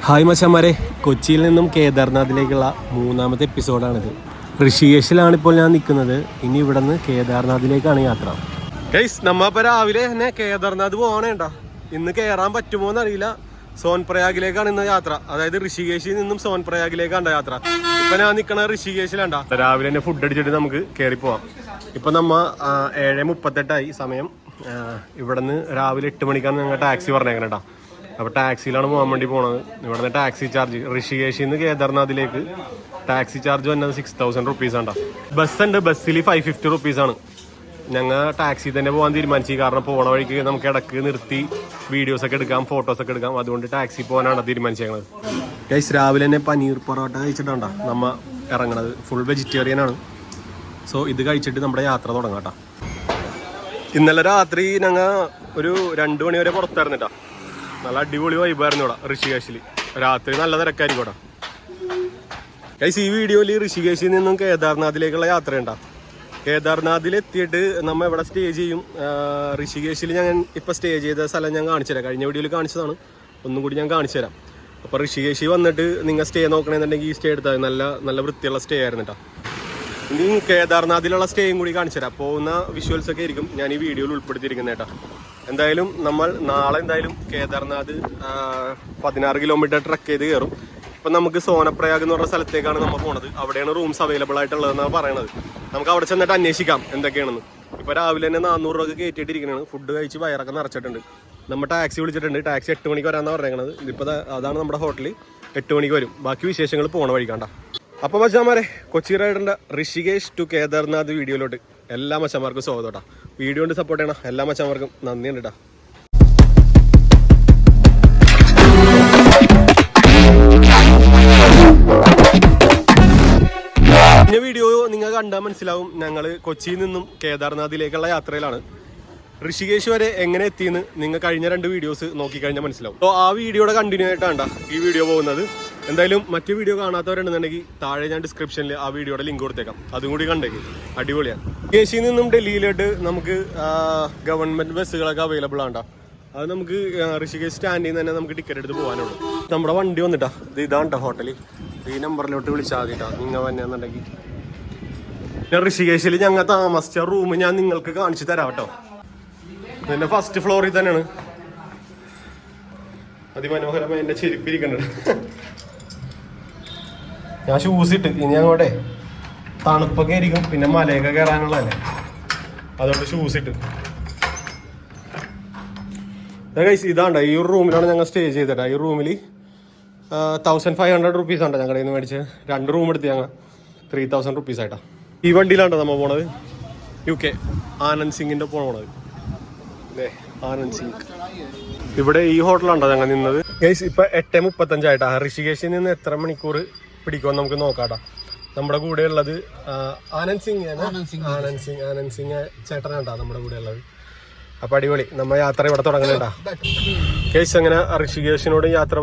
Hi മച്ചാന്മാരെ, കൊച്ചിയിൽ നിന്നും കേദാർനാഥിലേക്കുള്ള മൂന്നാമത്തെ എപ്പിസോഡാണിത്. ഋഷികേശിലാണിപ്പോൾ ഞാൻ നിൽക്കുന്നത്. ഇനി ഇവിടെ നിന്ന് കേദാർനാഥിലേക്കാണ് യാത്ര. ഗൈസ്, നമ്മപ്പോൾ രാവിലെ തന്നെ കേദാർനാഥ് പോകണേണ്ട. ഇന്ന് കയറാൻ പറ്റുമോ എന്നറിയില്ല. സോൻപ്രയാഗിലേക്കാണ് ഇന്ന് യാത്ര. അതായത് ഋഷികേശിൽ നിന്നും സോൻപ്രയാഗിലേക്കാണ് യാത്ര. ഇപ്പൊ ഞാൻ നിൽക്കണ ഋഷികേശിലാണ്ട. രാവിലെ തന്നെ ഫുഡ് അടിച്ചിട്ട് നമുക്ക് കയറി പോവാം. ഇപ്പൊ നമ്മ 7:38 സമയം. ഇവിടെ നിന്ന് രാവിലെ 8 മണിക്കാണ് ഞങ്ങൾ ടാക്സി പറഞ്ഞേക്കണേട്ടാ. അപ്പോൾ ടാക്സിയിലാണ് പോകാൻ വേണ്ടി പോണത്. ഇവിടുന്ന് ടാക്സി ചാർജ് ഋഷികേശിൽ നിന്ന് കേദാർനാഥിലേക്ക് ടാക്സി ചാർജ് വന്നത് 6000 റുപ്പീസ് ആണ്. ബസ്സുണ്ട്, ബസ്സിൽ 550 റുപ്പീസാണ്. ഞങ്ങൾ ടാക്സി തന്നെ പോകാൻ തീരുമാനിച്ചു. കാരണം പോണ വഴിക്ക് നമുക്ക് ഇടക്ക് നിർത്തി വീഡിയോസൊക്കെ എടുക്കാം, ഫോട്ടോസൊക്കെ എടുക്കാം. അതുകൊണ്ട് ടാക്സി പോകാനാണ് തീരുമാനിച്ചത്. ഗൈസ്, രാവിലെ തന്നെ പനീർ പൊറോട്ട കഴിച്ചിട്ടാണ് നമ്മ ഇറങ്ങണത്. ഫുൾ വെജിറ്റേറിയൻ ആണ്. സോ ഇത് കഴിച്ചിട്ട് നമ്മുടെ യാത്ര തുടങ്ങാം കേട്ടോ. ഇന്നലെ രാത്രി ഞങ്ങൾ ഒരു 2 മണി വരെ പുറത്തായിരുന്നിട്ടാ. നല്ല അടിപൊളി വൈബായിരുന്നു ഇവിടെ ഋഷികേശിൽ. രാത്രി നല്ല തിരക്കായിരിക്കും ഇവിടെ. ഗൈസ്, ഈ വീഡിയോയിൽ ഋഷികേശിൽ നിന്നും കേദാർനാഥിലേക്കുള്ള യാത്രയുണ്ടാവും. കേദാർനാഥിൽ എത്തിയിട്ട് നമ്മൾ എവിടെ സ്റ്റേ ചെയ്യും. ഋഷികേശിൽ ഞാൻ ഇപ്പോൾ സ്റ്റേ ചെയ്ത സ്ഥലം ഞാൻ കാണിച്ചു തരാം. കഴിഞ്ഞ വീഡിയോയിൽ കാണിച്ചതാണ്, ഒന്നും കൂടി ഞാൻ കാണിച്ചു തരാം. അപ്പോൾ ഋഷികേശി വന്നിട്ട് നിങ്ങൾ സ്റ്റേ നോക്കണമെന്നുണ്ടെങ്കിൽ ഈ സ്റ്റേ എടുത്താൽ നല്ല വൃത്തിയുള്ള സ്റ്റേ ആയിരുന്നു കേട്ടോ. ഇനി കേദാർനാഥിലുള്ള സ്റ്റേയും കൂടി കാണിച്ചു തരാം. പോകുന്ന വിഷ്വൽസ് ഒക്കെ ആയിരിക്കും ഞാൻ ഈ വീഡിയോയിൽ ഉൾപ്പെടുത്തിയിരിക്കുന്നത് കേട്ടോ. എന്തായാലും നമ്മൾ നാളെ എന്തായാലും കേദാർനാഥ് 16 കിലോമീറ്റർ ട്രക്ക് ചെയ്ത് കയറും. ഇപ്പം നമുക്ക് സോനപ്രയാഗ് എന്ന് പറഞ്ഞ സ്ഥലത്തേക്കാണ് നമ്മൾ പോണത്. അവിടെയാണ് റൂംസ് അവൈലബിൾ ആയിട്ടുള്ളതെന്നാണ് പറയണത്. നമുക്ക് അവിടെ ചെന്നിട്ട് അന്വേഷിക്കാം എന്തൊക്കെയാണെന്ന്. ഇപ്പോൾ രാവിലെ തന്നെ 400 രൂപ കയറ്റിയിട്ടിരിക്കുന്നതാണ്. ഫുഡ് കഴിച്ച് വയറൊക്കെ നിറച്ചിട്ടുണ്ട്. നമ്മൾ ടാക്സി വിളിച്ചിട്ടുണ്ട്. ടാക്സി 8 മണിക്ക് വരാമെന്നാണ് പറയുന്നത്. ഇതിപ്പോൾ അതാണ് നമ്മുടെ ഹോട്ടലിൽ. 8 മണിക്ക് വരും. ബാക്കി വിശേഷങ്ങൾ പോണ വഴിക്കാണ്ട. അപ്പോൾ മച്ചാന്മാരെ, കൊച്ചി റൈഡറിൻ്റെ ഋഷികേശ് ടു കേദാർനാഥ് വീഡിയോയിലോട്ട് എല്ലാ മച്ചാന്മാർക്കും സ്വാഗതം കേട്ടോ. വീഡിയോ കൊണ്ട് സപ്പോർട്ട് ചെയ്യണം എല്ലാ മച്ചാന്മാർക്കും. നന്ദിയുണ്ട് കേട്ടോ. ഈ വീഡിയോ നിങ്ങൾ കണ്ടാൽ മനസ്സിലാവും, ഞങ്ങൾ കൊച്ചിയിൽ നിന്നും കേദാർനാഥിലേക്കുള്ള യാത്രയിലാണ്. ഋഷികേശ് വരെ എങ്ങനെ എത്തിയെന്ന് നിങ്ങൾ കഴിഞ്ഞ 2 വീഡിയോസ് നോക്കിക്കഴിഞ്ഞാൽ മനസ്സിലാവും. അപ്പോൾ ആ വീഡിയോയുടെ കണ്ടിന്യൂ ആയിട്ടാണ് ഈ വീഡിയോ പോകുന്നത്. എന്തായാലും മറ്റു വീഡിയോ കാണാത്തവരുണ്ടെന്നുണ്ടെങ്കിൽ താഴെ ഞാൻ ഡിസ്ക്രിപ്ഷനിൽ ആ വീഡിയോയുടെ ലിങ്ക് കൊടുത്തേക്കാം. അതും കൂടി കണ്ടേക്ക്. അടിപൊളിയാണ്. ഋഷികേശിൽ നിന്നും ഡൽഹിയിലോട്ട് നമുക്ക് ഗവൺമെന്റ് ബസ്സുകളൊക്കെ അവൈലബിൾ ആണ്. അത് നമുക്ക് ഋഷികേശ് സ്റ്റാൻഡിൽ നിന്ന് തന്നെ നമുക്ക് ടിക്കറ്റ് എടുത്ത് പോകാനുള്ളൂ. നമ്മുടെ വണ്ടി വന്നിട്ടാ. ഇതാണ് ഹോട്ടൽ. ഈ നമ്പറിലോട്ട് വിളിച്ചാൽ മതിട്ടാ നിങ്ങൾ വന്നെന്നുണ്ടെങ്കിൽ. ഋഷികേശിൽ ഞങ്ങൾ താമസിച്ച റൂം ഞാൻ നിങ്ങൾക്ക് കാണിച്ചു തരാം കേട്ടോ. ഇതിന്റെ ഫസ്റ്റ് ഫ്ലോറിൽ തന്നെയാണ്. അതിമനോഹരമായി എന്റെ ചെരുപ്പിരിക്കുന്നുണ്ട്. ഞാൻ ഷൂസ് ഇട്ട് ഇനി അങ്ങോട്ടെ തണുപ്പൊക്കെ ആയിരിക്കും, പിന്നെ മലയൊക്കെ കയറാനുള്ളതല്ലേ, അതുകൊണ്ട് ഷൂസ് ഇട്ട്. ഇതാണ്ട ഈ ഒരു റൂമിലാണ് ഞങ്ങൾ സ്റ്റേ ചെയ്തിട്ട്. ഈ റൂമിൽ 1500 റുപ്പീസ് ആണ് ഞങ്ങളുടെ നിന്ന് മേടിച്ച്. 2 റൂം എടുത്ത് ഞങ്ങൾ 3000 റുപ്പീസ് ആയിട്ടാ. ഈ വണ്ടിയിലാണ്ടോ നമ്മൾ പോണത്. UK ആനന്ദ് സിംഗിന്റെ പോണത്. ആനന്ദ് സിംഗ് ഇവിടെ ഈ ഹോട്ടലാണ്ടോ ഞങ്ങൾ നിന്നത്. ഗൈസ്, ഇപ്പൊ 8:35 ആയിട്ടാ. ഋഷികേശിൽ നിന്ന് എത്ര മണിക്കൂർ പിടിക്കുമെന്ന് നമുക്ക് നോക്കാട്ടാ. നമ്മുടെ കൂടെ ഉള്ളത് ആനന്ദ് സിംഗ് ചേട്ടനാണ്ടാ നമ്മുടെ കൂടെ ഉള്ളത്. അപ്പൊ അടിപൊളി. നമ്മ യാത്ര ഇവിടെ തുടങ്ങണേട്ടാ. കേസ് അങ്ങനെ ഋഷികേശിനോട് യാത്ര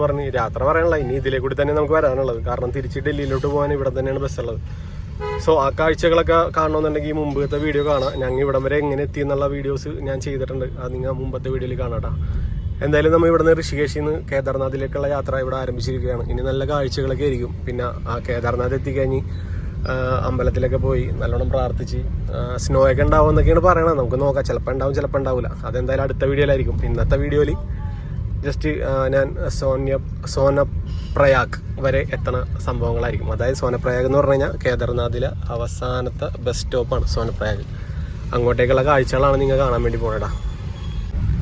പറയാനുള്ള ഇനി ഇതിലേ കൂടി തന്നെ നമുക്ക് വരാനുള്ളത്. കാരണം തിരിച്ച് ഡൽഹിയിലോട്ട് പോകാൻ ഇവിടെ തന്നെയാണ് ബസ്സുള്ളത്. സോ ആ കാഴ്ചകളൊക്കെ കാണണമെന്നുണ്ടെങ്കിൽ മുമ്പത്തെ വീഡിയോ കാണാം. ഞങ്ങൾ ഇവിടം വരെ എങ്ങനെ എത്തി എന്നുള്ള വീഡിയോസ് ഞാൻ ചെയ്തിട്ടുണ്ട്. അത് നിങ്ങൾ മുമ്പത്തെ വീഡിയോയിൽ കാണാട്ടാ. എന്തായാലും നമ്മൾ ഇവിടുന്ന് ഋഷികേശിൽ നിന്ന് കേദാർനാഥിലേക്കുള്ള യാത്ര ഇവിടെ ആരംഭിച്ചിരിക്കുകയാണ്. ഇനി നല്ല കാഴ്ചകളൊക്കെ ആയിരിക്കും. പിന്നെ ആ കേദാർനാഥ് എത്തിക്കഴിഞ്ഞ് അമ്പലത്തിലൊക്കെ പോയി നല്ലോണം പ്രാർത്ഥിച്ച് സ്നോ ഒക്കെ ഉണ്ടാവും എന്നൊക്കെയാണ് പറയണത്. നമുക്ക് നോക്കാം. ചിലപ്പോൾ ഉണ്ടാവും, ചിലപ്പോൾ ഉണ്ടാവില്ല. അതെന്തായാലും അടുത്ത വീഡിയോയിലായിരിക്കും. ഇന്നത്തെ വീഡിയോയിൽ ജസ്റ്റ് ഞാൻ സോനപ്രയാഗ് വരെ എത്തണ സംഭവങ്ങളായിരിക്കും. അതായത് സോനപ്രയാഗ് എന്ന് പറഞ്ഞു കഴിഞ്ഞാൽ കേദാർനാഥിലെ അവസാനത്തെ ബസ് സ്റ്റോപ്പാണ് സോനപ്രയാഗ്. അങ്ങോട്ടേക്കുള്ള കാഴ്ചകളാണ് നിങ്ങൾ കാണാൻ വേണ്ടി പോകണടാ.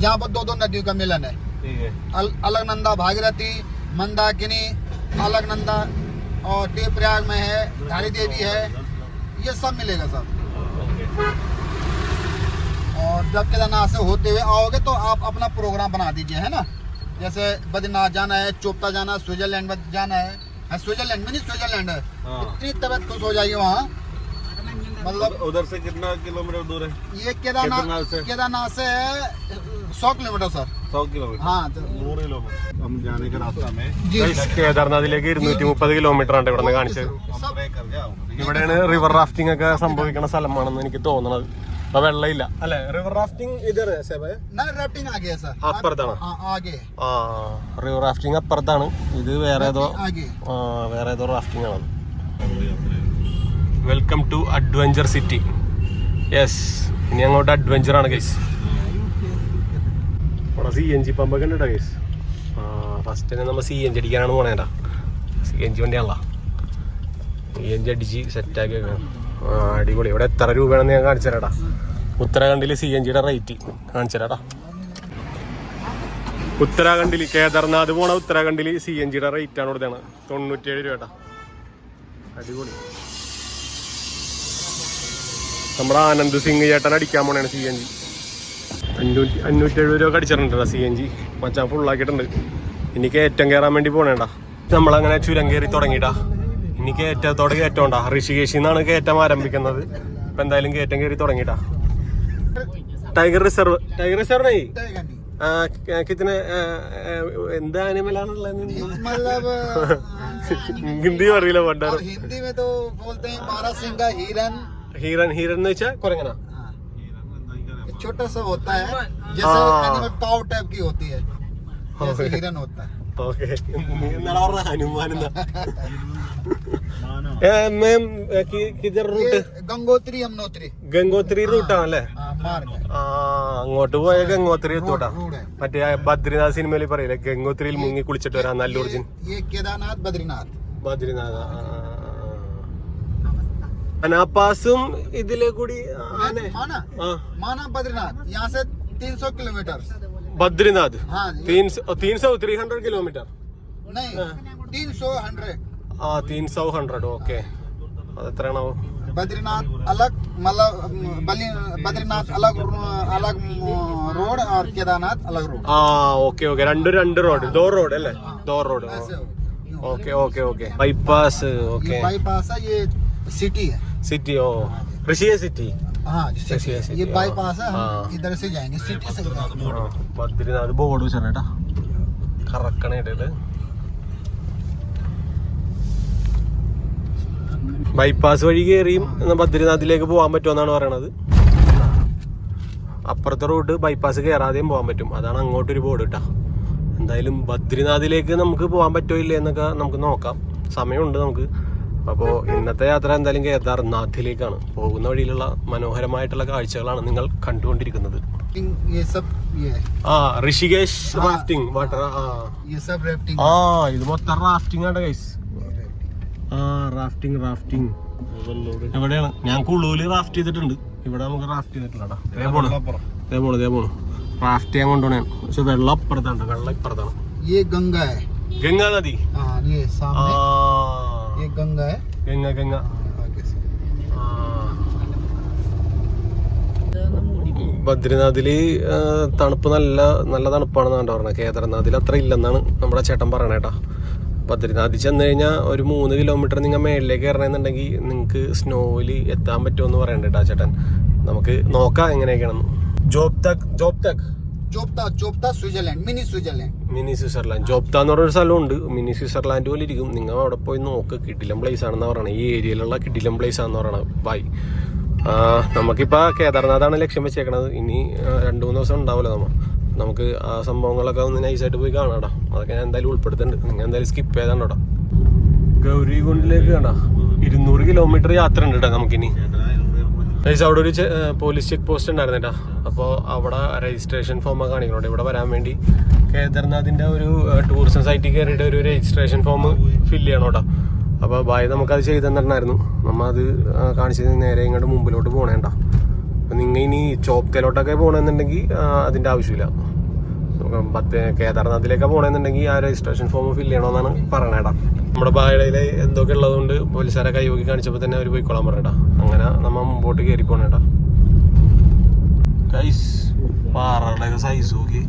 जहाँ पर 2 नदियों का मिलन है. अलकनंदा भागीरथी, मंदाकिनी, अलकनंदा और देवप्रयाग में है धारी देवी है. ये सब मिलेगा सब. और जब केदारनाथ से होते हुए आओगे तो आप अपना प्रोग्राम बना दीजिए, है ना. जैसे बद्रीनाथ जाना है, चोपता जाना, स्विट्जरलैंड में जाना है. स्विट्जरलैंड में नहीं, स्विट्जरलैंड है. इतनी तबीयत खुश हो जाएगी वहाँ. मतलब उधर से कितना किलोमीटर दूर है ये केदारनाथ से 100 किलोमीटर सर. 100 किलोमीटर. हाँ, 100 किलोमीटर हम जाने के रास्ता में. കേദാർനാഥിലേക്ക് 230 കിലോമീറ്റർ ആണ് ഇവിടെ നിന്ന് കാണിച്ചത്. ഇവിടെയാണ് റിവർ റാഫ്റ്റിംഗ് ഒക്കെ സംഭവിക്കുന്ന സ്ഥലമാണെന്ന് എനിക്ക് തോന്നുന്നത്. അപ്പൊ വെള്ളമില്ല അല്ലെ? റിവർ റാഫ്റ്റിംഗ് ഇത് ना राफ्टिंग आगे है सर, അപ്പുറത്താണ്. आगे ആ റിവർ റാഫ്റ്റിംഗ് അപ്പുറത്താണ്. ഇത് വേറെ ഏതോ आगे വേറെ ഏതോ റാഫ്റ്റിംഗ് ആണ്. Welcome to adventure city. Yes, ഇനി അങ്ങോട്ട് അഡ്വഞ്ചർ ആണ് ഗൈസ്. അവിടെ CNG പമ്പൊക്കെ ഉണ്ട് കേട്ടോ ഗൈസ്. ഫസ്റ്റ് തന്നെ നമ്മൾ CNG അടിക്കാനാണ് പോണേട്ടാ. CNG വണ്ടിയാണല്ലോ. CNG അടിച്ച് സെറ്റാക്കി വെക്കണം. അടിപൊളി. ഇവിടെ എത്ര രൂപയാണെന്ന് ഞാൻ കാണിച്ചു തരാടാ. ഉത്തരാഖണ്ഡിൽ CNGയുടെ റേറ്റ് കാണിച്ചു തരാടാ. ഉത്തരാഖണ്ഡിൽ കേദാർനാഥ് പോണ ഉത്തരാഖണ്ഡിൽ CNGയുടെ റേറ്റ് ആണ് കൊടുത്താണ് 97 രൂപ. അടിപൊളി. നമ്മുടെ ആനന്ദ് സിംഗ് ചേട്ടൻ അടിക്കാൻ പോണാണ് CNG. 570 രൂപ അടിച്ചിട്ടുണ്ടാ CNG. മച്ചാൻ ഫുള്ളാക്കിയിട്ടുണ്ട്. ഇനി കയറ്റം കയറാൻ വേണ്ടി പോണേണ്ടാ. നമ്മളങ്ങനെ ചുരം കയറി തുടങ്ങിയിട്ടാ. ഇനി കയറ്റത്തോടെ കയറ്റം ഉണ്ടാ. ഋഷികേശിൽ നിന്നാണ് കയറ്റം ആരംഭിക്കുന്നത്. ഇപ്പൊ എന്തായാലും കയറ്റം കയറി തുടങ്ങിയിട്ടാ. ടൈഗർ റിസർവ് കിത്തനെ എന്താ അനിമലാണുള്ളത് मतलब ഹിന്ദി അറിയില്ല. പണ്ടാറ് हिंदी में तो बोलते हैं बारहसिंगा हिरन. ഹീറൻ എന്ന് വെച്ചാൽ കുരങ്ങനാ. छोटा सा होता है जैसे एनिमल काउ टाइप की होती है, जैसे हिरन होता है. ഓക്കെ. ഹനുമാൻ मैम किधर रूट? गंगोत्री यमुनोत्री ഗംഗോത്രി റൂട്ടാണല്ലേ? मार्ग है. അങ്ങോട്ട് പോയ ഗംഗോത്രി എത്തൂട്ടാ. रोड है. മറ്റേ ബദ്രിനാഥ് സിനിമയിൽ പറയില്ലേ ഗംഗോത്രിയിൽ മുങ്ങി കുളിച്ചിട്ട് വരാൻ നല്ല ഒറിജിൻ. ये केदारनाथ बद्रीनाथ. ബദ്രിനാഥ് അനാപ്പാസും ഇതിലെ കൂടി माना माना बद्रीनाथ यहाँ से 300 किलोमीटर. ബദ്രിനാഥ് हाँ 300 കിലോമീറ്റർ नहीं 300 300 ഓക്കെ. അത് എത്രയാണോ? बद्रीनाथ अलग मतलब बद्रीनाथ अलग अलग रोड और केदारनाथ अलग रोड. Okay okay. രണ്ട് റോഡ്. ദോർ റോഡ് അല്ലേ? ദോർ road. Okay okay okay. Bypass. Okay. Bypass है, ये सिटी है. സിറ്റി. ഓ ഋഷിയ സിറ്റി. हाँ सिटी है. ये हाँ। बाईपास है, हाँ। हम इधर से जाएंगे सिटी से. ബദ്രിനാഥ് ബോർഡ് വെച്ചാ കറക്കണേട്ടത്. ബൈപ്പാസ് വഴി കയറിയും ബദ്രിനാഥിലേക്ക് പോകാൻ പറ്റുമെന്നാണ് പറയണത്. അപ്പുറത്തെ റൂട്ട് ബൈപ്പാസ് കയറാതെയും പോകാൻ പറ്റും. അതാണ് അങ്ങോട്ടൊരു ബോർഡ് ഇട്ടാ. എന്തായാലും ബദ്രിനാഥിലേക്ക് നമുക്ക് പോകാൻ പറ്റോ ഇല്ലേ എന്നൊക്കെ നമുക്ക് നോക്കാം. സമയമുണ്ട് നമുക്ക്. അപ്പോൾ ഇന്നത്തെ യാത്ര എന്തായാലും കേദാർനാഥിലേക്കാണ്. പോകുന്ന വഴിയിലുള്ള മനോഹരമായിട്ടുള്ള കാഴ്ചകളാണ് നിങ്ങൾ കണ്ടുകൊണ്ടിരിക്കുന്നത്. ये सब ये है. Rishikesh rafting water. ये सब राफ्टिंग. ഇത് മൊത്തം റാഫ്റ്റിംഗ് ആണ് ഗൈസ്. റാഫ്റ്റിംഗ് എവിടെയാണ്? ഞാൻ കുളൂല് റാഫ്റ്റ് ചെയ്തിട്ടുണ്ട്. ഇവിടെ നമുക്ക് റാഫ്റ്റ് ചെയ്തിട്ടില്ലടാ. ദേ പോണു റാഫ്റ്റ് ചെയ്യാൻ കൊണ്ടുപോണേ. പക്ഷെ വെള്ളം അപ്പുറത്താണ്. വെള്ളം ഇപ്പുറത്താണ്. ये गंगा है. ഗംഗാ നദി. हाँ ये सामने ये गंगा है. ഗംഗ. आगे से ബദ്രിനാഥില് തണുപ്പ് നല്ല തണുപ്പാണെന്നാണ് പറഞ്ഞത്. കേദാർനാഥിൽ അത്ര ഇല്ലെന്നാണ് നമ്മുടെ ചേട്ടൻ പറയണേട്ടാ. ബദ്രിനാഥിൽ ചെന്ന് കഴിഞ്ഞാൽ ഒരു 3 കിലോമീറ്റർ നിങ്ങൾ മേളിലേക്ക് കയറണമെന്നുണ്ടെങ്കിൽ നിങ്ങൾക്ക് സ്നോയിൽ എത്താൻ പറ്റുമെന്ന് പറയണ്ടേട്ടാ ചേട്ടൻ. നമുക്ക് നോക്കാം എങ്ങനെയൊക്കെയാണെന്ന്. जोप्ता स्विट्जरलैंड, मिनी स्विट्जरलैंड. ജോപ്ത എന്ന് പറഞ്ഞൊരു സ്ഥലമുണ്ട്. മിനി സ്വിറ്റ്സർലാൻഡ് പോലെ ഇരിക്കും. നിങ്ങൾ അവിടെ പോയി നോക്ക്. കിടിലം പ്ലേസ് ആണെന്ന് പറയണത്. ഈ ഏരിയയിലുള്ള കിടിലം പ്ലേസ് ആണെന്ന് പറയണത്. ബൈ. നമുക്കിപ്പോ കേദാർനാഥാണ് ലക്ഷ്യം വെച്ചേക്കണത്. ഇനി 2-3 ദിവസം ഉണ്ടാവുമല്ലോ നമുക്ക് ആ സംഭവങ്ങളൊക്കെ ഒന്ന് നൈസായിട്ട് പോയി കാണാടാ. അതൊക്കെ ഞാൻ എന്തായാലും ഉൾപ്പെടുത്തുന്നുണ്ട്. നിങ്ങൾ എന്തായാലും സ്കിപ്പ് ചെയ്താണ്ടോടാ. ഗൗരികുണ്ടിലേക്ക് കാണാ 200 കിലോമീറ്റർ യാത്ര ഉണ്ട് കേട്ടോ നമുക്കിനി. അവിടെ ഒരു പോലീസ് ചെക്ക് പോസ്റ്റ് ഉണ്ടായിരുന്നേട്ടാ. അപ്പോൾ അവിടെ രജിസ്ട്രേഷൻ ഫോം കാണിക്കണോട്ടെ. ഇവിടെ വരാൻ വേണ്ടി കേദാർനാഥിന്റെ ഒരു ടൂറിസം സൈറ്റിൽ കയറിയിട്ട് ഒരു രജിസ്ട്രേഷൻ ഫോം ഫില്ല് ചെയ്യണോട്ടാ. അപ്പോൾ ബായ് നമുക്കത് ചെയ്തു തന്നിട്ടുണ്ടായിരുന്നു. നമ്മൾ അത് കാണിച്ചത് നേരെ ഇങ്ങോട്ട് മുമ്പിലോട്ട് പോകണേണ്ട. അപ്പം നിങ്ങൾ ഇനി ചോപ്തയിലോട്ടൊക്കെ പോകണമെന്നുണ്ടെങ്കിൽ അതിൻ്റെ ആവശ്യമില്ല. കേദാർനാഥിലേക്ക് പോകണമെന്നുണ്ടെങ്കിൽ ആ രജിസ്ട്രേഷൻ ഫോം ഫില്ല് ചെയ്യണമെന്നാണ് പറയണേടാ. നമ്മുടെ ബായയിൽ എന്തൊക്കെ ഉള്ളതുകൊണ്ട് പോലീസുകാരെ കൈവക്കി കാണിച്ചപ്പോൾ തന്നെ അവർ പോയിക്കോളാൻ പറഞ്ഞേട്ടാ. അങ്ങനെ നമ്മൾ മുമ്പോട്ട് കയറി പോണേട്ടാ. ഗൈസ് പാറയുടെ സൈസ് നോക്കി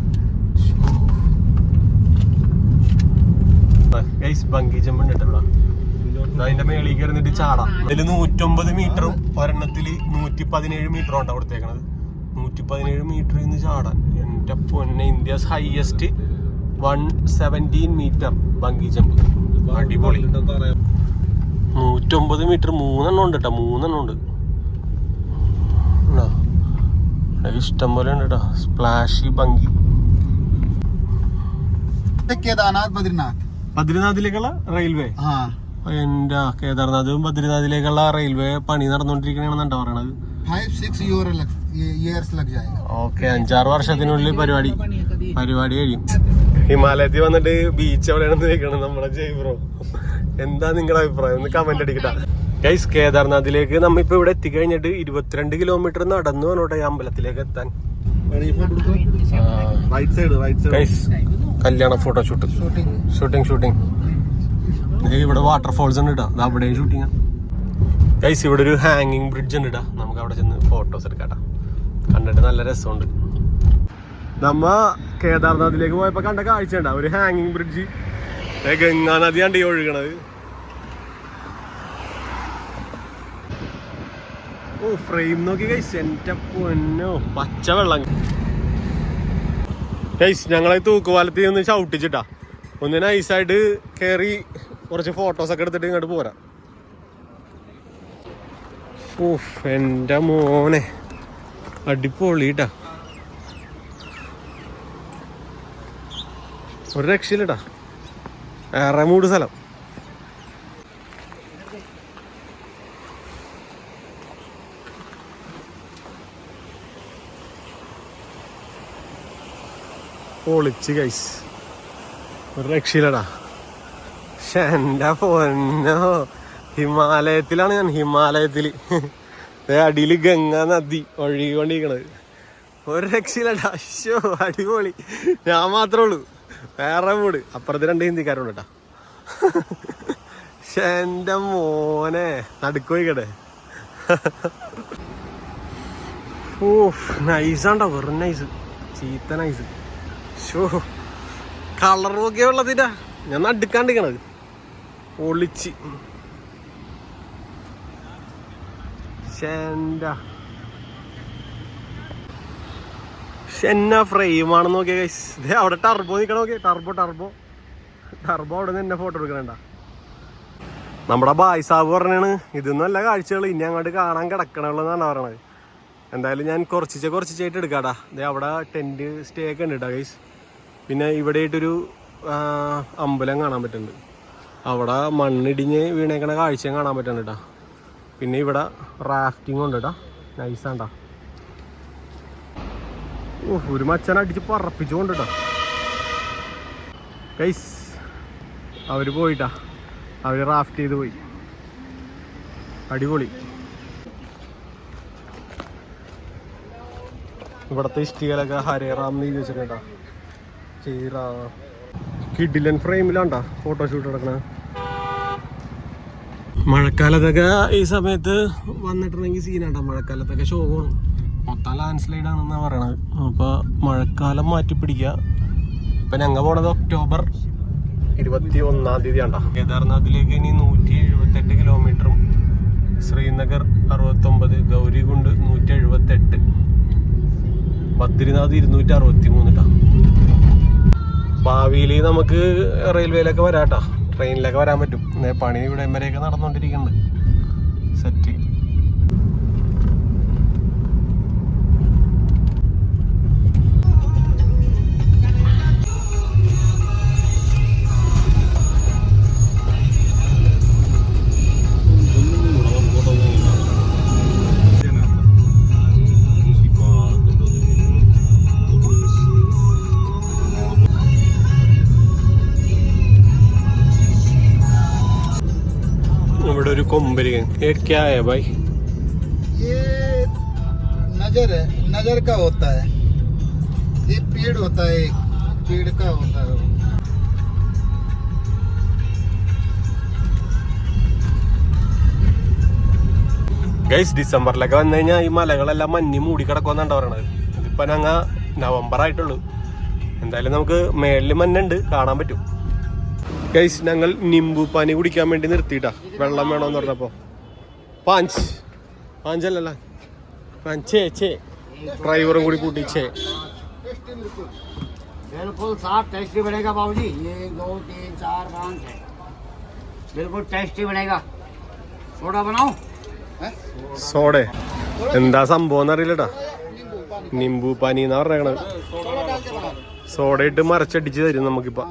ഗൈസ്. ബങ്കി ജമ്പ് ഉണ്ട് ഇവിടെ. അതിന്റെ മേളിൽ കയറിന്നിട്ട് ചാടാം. അതിൽ 109 മീറ്ററും ഒരെണ്ണത്തില് 117 മീറ്ററും ഉണ്ടോ കൊടുത്തേക്കണത്. 117 മീറ്ററിൽ നിന്ന് ചാടാൻ. എന്റെ പൊന്നെ, India's highest 117 metre bungee jump. അടിപൊളി. 109 മീറ്റർ 3 എണ്ണം ഉണ്ട് കേട്ടോ. 3 എണ്ണം ഉണ്ട്. ഇഷ്ടം പോലെ ഉണ്ട് കേട്ടോ, സ്പ്ലാഷി ഭംഗി. केदारनाथ बद्रीनाथ ബദ്രിനാഥിലേക്കുള്ള റെയിൽവേ. हाँ എന്റെ കേദാർനാഥും ബദ്രിനാഥിലേക്കുള്ള റെയിൽവേ പണി നടന്നുകൊണ്ടിരിക്കണെന്നാ പറയണത്. 5-6 years लग जाएगा. ഓക്കെ, 5-6 വർഷത്തിനുള്ളിൽ പരിപാടി കഴിയും. ഹിമാലയത്തിൽ വന്നിട്ട് ബീച്ച് എവിടെയാണെന്ന് ചോദിക്കണം നമ്മുടെ ജയ് ബ്രോ. എന്താ നിങ്ങളുടെ അഭിപ്രായം? ഒന്ന് കമന്റ് അടിക്കട്ടാ ഗൈസ്. കേദാർനാഥിലേക്ക് നമ്മ ഇപ്പൊ ഇവിടെ എത്തിക്കഴിഞ്ഞിട്ട് 22 കിലോമീറ്റർ നടന്നു വേണോട്ടെ ഈ അമ്പലത്തിലേക്ക് എത്താൻ. राइट साइड ഗൈസ് കല്യാണ ഫോട്ടോഷൂട്ട്, ഷൂട്ടിംഗ്. ഇവിടെ വാട്ടർഫോൾസ് ഉണ്ട് കേട്ടോ, അവിടെയും ഷൂട്ടിങ്. ഗൈസ് ഇവിടെ ഒരു ഹാങ്ങിങ് ബ്രിഡ്ജ് ഉണ്ട് കേട്ടോ, നമുക്ക് അവിടെ ചെന്ന് ഫോട്ടോസ് എടുക്കാട്ടോ. കണ്ടിട്ട് നല്ല രസമുണ്ട്. നമ്മ കേദാർനാഥിലേക്ക് പോയപ്പോ കണ്ട കാഴ്ച ഉണ്ടാ, ഒരു ഹാങ്ങിങ് ബ്രിഡ്ജ്. ഗംഗാ നദിയാണ് ഈ ഒഴുകണത്. ഓ ഫ്രെയിം നോക്കി ഗൈസ്, എന്റെ പൊന്നോ പച്ച വെള്ളം. ഗൈസ് ഞങ്ങളെ തൂക്കുപാലത്തിൽ ഒന്ന് ചവിട്ടിച്ചിട്ടാ, ഒന്ന് നൈസായിട്ട് കയറി കുറച്ച് ഫോട്ടോസൊക്കെ എടുത്തിട്ട് ഇങ്ങോട്ട് പോരാ. ഓഫ് എൻ്റെ മോനെ അടിപൊളിട്ടാ, ഒരു രക്ഷയില്ലട്ടാ, ഏറെ മൂട് സ്ഥലം. പൊളിച്ച് ഗൈസ്, ഒരു രക്ഷയില്ലടാ. പക്ഷെ എൻ്റെ പൊന്നോ, ഹിമാലയത്തിലാണ് ഞാൻ, ഹിമാലയത്തിൽ അടിയിൽ ഗംഗാ നദി ഒഴുകിക്കൊണ്ടിരിക്കണത്. ഒരു രക്ഷയില്ലടാ. അശ്ശോ അടിപൊളി. ഞാൻ മാത്രമേ ഉള്ളൂ, വേറെ മൂട്. അപ്പുറത്ത് 2 ഹിന്ദിക്കാരുണ്ട് കേട്ടാ. പക്ഷെ എൻ്റെ മോനെ നടുക്കോയിക്കട്ടെ. ഓ നൈസാണ്ടോ, വെറും നൈസ്, ചീത്ത നൈസ്. ഷോ കളർ നോക്കിയ വെള്ളത്തിൻ്റെ ഞാൻ നടുക്കാണ്ടിരിക്കണത് ഒളിച്ച്. എന്നാ ഫ്രെയിമാണെന്ന് നോക്കിയ ഗൈസ്. ഇതേ അവിടെ ടർബോ നിൽക്കണ നോക്കിയ, ടർബോ അവിടെ നിന്ന് എന്നെ ഫോട്ടോ എടുക്കണേണ്ട. നമ്മുടെ ബായ് സാബ് പറഞ്ഞാണ് ഇതൊന്നും അല്ല കാഴ്ചകൾ, ഇനി അങ്ങോട്ട് കാണാൻ കിടക്കണുള്ളതെന്നാണ് പറയണത്. എന്തായാലും ഞാൻ കുറച്ചായിട്ട് എടുക്കാടാ. ഇതേ അവിടെ ടെൻറ്റ് സ്റ്റേ ഒക്കെ ഉണ്ട് കേട്ടോ ഗൈസ്. പിന്നെ ഇവിടെ ആയിട്ടൊരു അമ്പലം കാണാൻ പറ്റുന്നുണ്ട്, അവിടെ മണ്ണിടിഞ്ഞ് വീണേക്കണ കാഴ്ചയും കാണാൻ പറ്റുന്നുണ്ട് കേട്ടോ. പിന്നെ ഇവിടെ റാഫ്റ്റിംഗ് ഉണ്ട് കേട്ടോ, നൈസാണ്ടാ. ഓ ഒരു മച്ചാൻ അടിച്ച് പറപ്പിച്ചുകൊണ്ട് കേട്ടോ ഗൈസ്. അവർ പോയിട്ടാ, അവർ റാഫ്റ്റ് ചെയ്ത് പോയി, അടിപൊളി. ഇവിടുത്തെ ഇഷ്ടികലൊക്കെ ഹരേറാം എന്ന് ചോദിച്ചിട്ടുണ്ടാ, ചീറാ കിഡിലൻ ഫ്രെയിമിലാണ്ടാ ഫോട്ടോഷൂട്ട് നടക്കണ. മഴക്കാലത്തൊക്കെ ഈ സമയത്ത് വന്നിട്ടുണ്ടെങ്കിൽ സീനാണ്ടാ. മഴക്കാലത്തൊക്കെ ഷോവാണ്, മൊത്തം ലാൻഡ് സ്ലൈഡ് ആണെന്നാ പറയണത്. അപ്പോൾ മഴക്കാലം മാറ്റി പിടിക്കുക. ഇപ്പം ഞങ്ങൾ പോണത് ഒക്ടോബർ 21-ാം തീയതി ആണ്ടാ. കേദാർനാഥിലേക്ക് ഇനി 178 കിലോമീറ്ററും, ശ്രീനഗർ 69, ഗൗരികുണ്ട് 178, ബദ്രിനാഥ് 263 ട്ടാ. ഭാവിയിൽ നമുക്ക് റെയിൽവേയിലൊക്കെ വരാട്ടാ, ട്രെയിനിലൊക്കെ വരാൻ പറ്റും. പണി ഇവിടെ വരെയൊക്കെ നടന്നുകൊണ്ടിരിക്കുന്നുണ്ട്. സെറ്റ്. ഒരു കൊമ്പരികൻ. क्या है भाई? ये नजर है, नजर का होता है. ये पेड़ होता है, पेड़ का होता है. ഗൈസ് ഡിസംബറിലൊക്കെ വന്നു കഴിഞ്ഞാൽ ഈ മലകളെല്ലാം മഞ്ഞ് മൂടി കിടക്കുമെന്നാണ് പറയണത്. ഇതിപ്പോൾ ഞങ്ങൾ നവംബർ ആയിട്ടുള്ളൂ. എന്തായാലും നമുക്ക് മേളിൽ മഞ്ഞുണ്ട്, കാണാൻ പറ്റും. ഗൈസ് ഞങ്ങൾ നിംബു പാനി കുടിക്കാൻ വേണ്ടി നിർത്തിയിട്ടാ, വെള്ളം വേണമെന്ന് പറഞ്ഞപ്പോൾ. പാഞ്ചല്ലല്ല ചേ ഡ്രൈവറും കൂടി കൂട്ടി ചേ. बिल्कुल साफ टेस्टी बनेगा बाबूजी. ये 1 2 3 4 5 है, बिल्कुल टेस्टी बनेगा. सोडा बनाओ. സോഡേ എന്താ സംഭവം എന്നറിയില്ലട്ടാ. നിംബു പാനി എന്നാ പറഞ്ഞേക്കണത്. സോഡ ഇട്ട് മറച്ചടിച്ച് തരും നമുക്കിപ്പോ.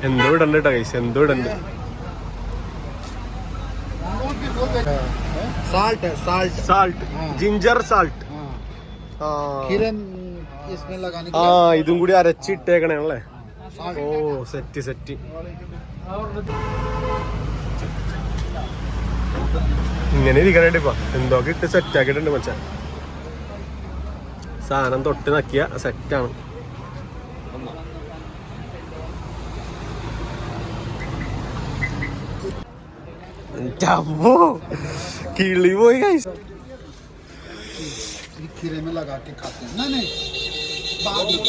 എന്തോ ഇടണ്ട് കേട്ടോ ഗൈസ്, എന്തോ ഇടണ്ട്. Salt, ginger salt. ആ ഇതും കൂടി അരച്ചിട്ടേക്കണേ അല്ലേ. ഓ സെറ്റ് സെറ്റ്. ഇങ്ങനെ ഇരിക്കണേട്ട് ഇപ്പൊ എന്തൊക്കെ ഇട്ട് സെറ്റ് ആക്കിയിട്ടുണ്ട് മച്ചാ. സാധനം തൊട്ട് നക്കിയ സെറ്റാണ്. കിളി പോയി ഗൈസ്. खीरे में लगा के खाते हैं. नहीं बाद में.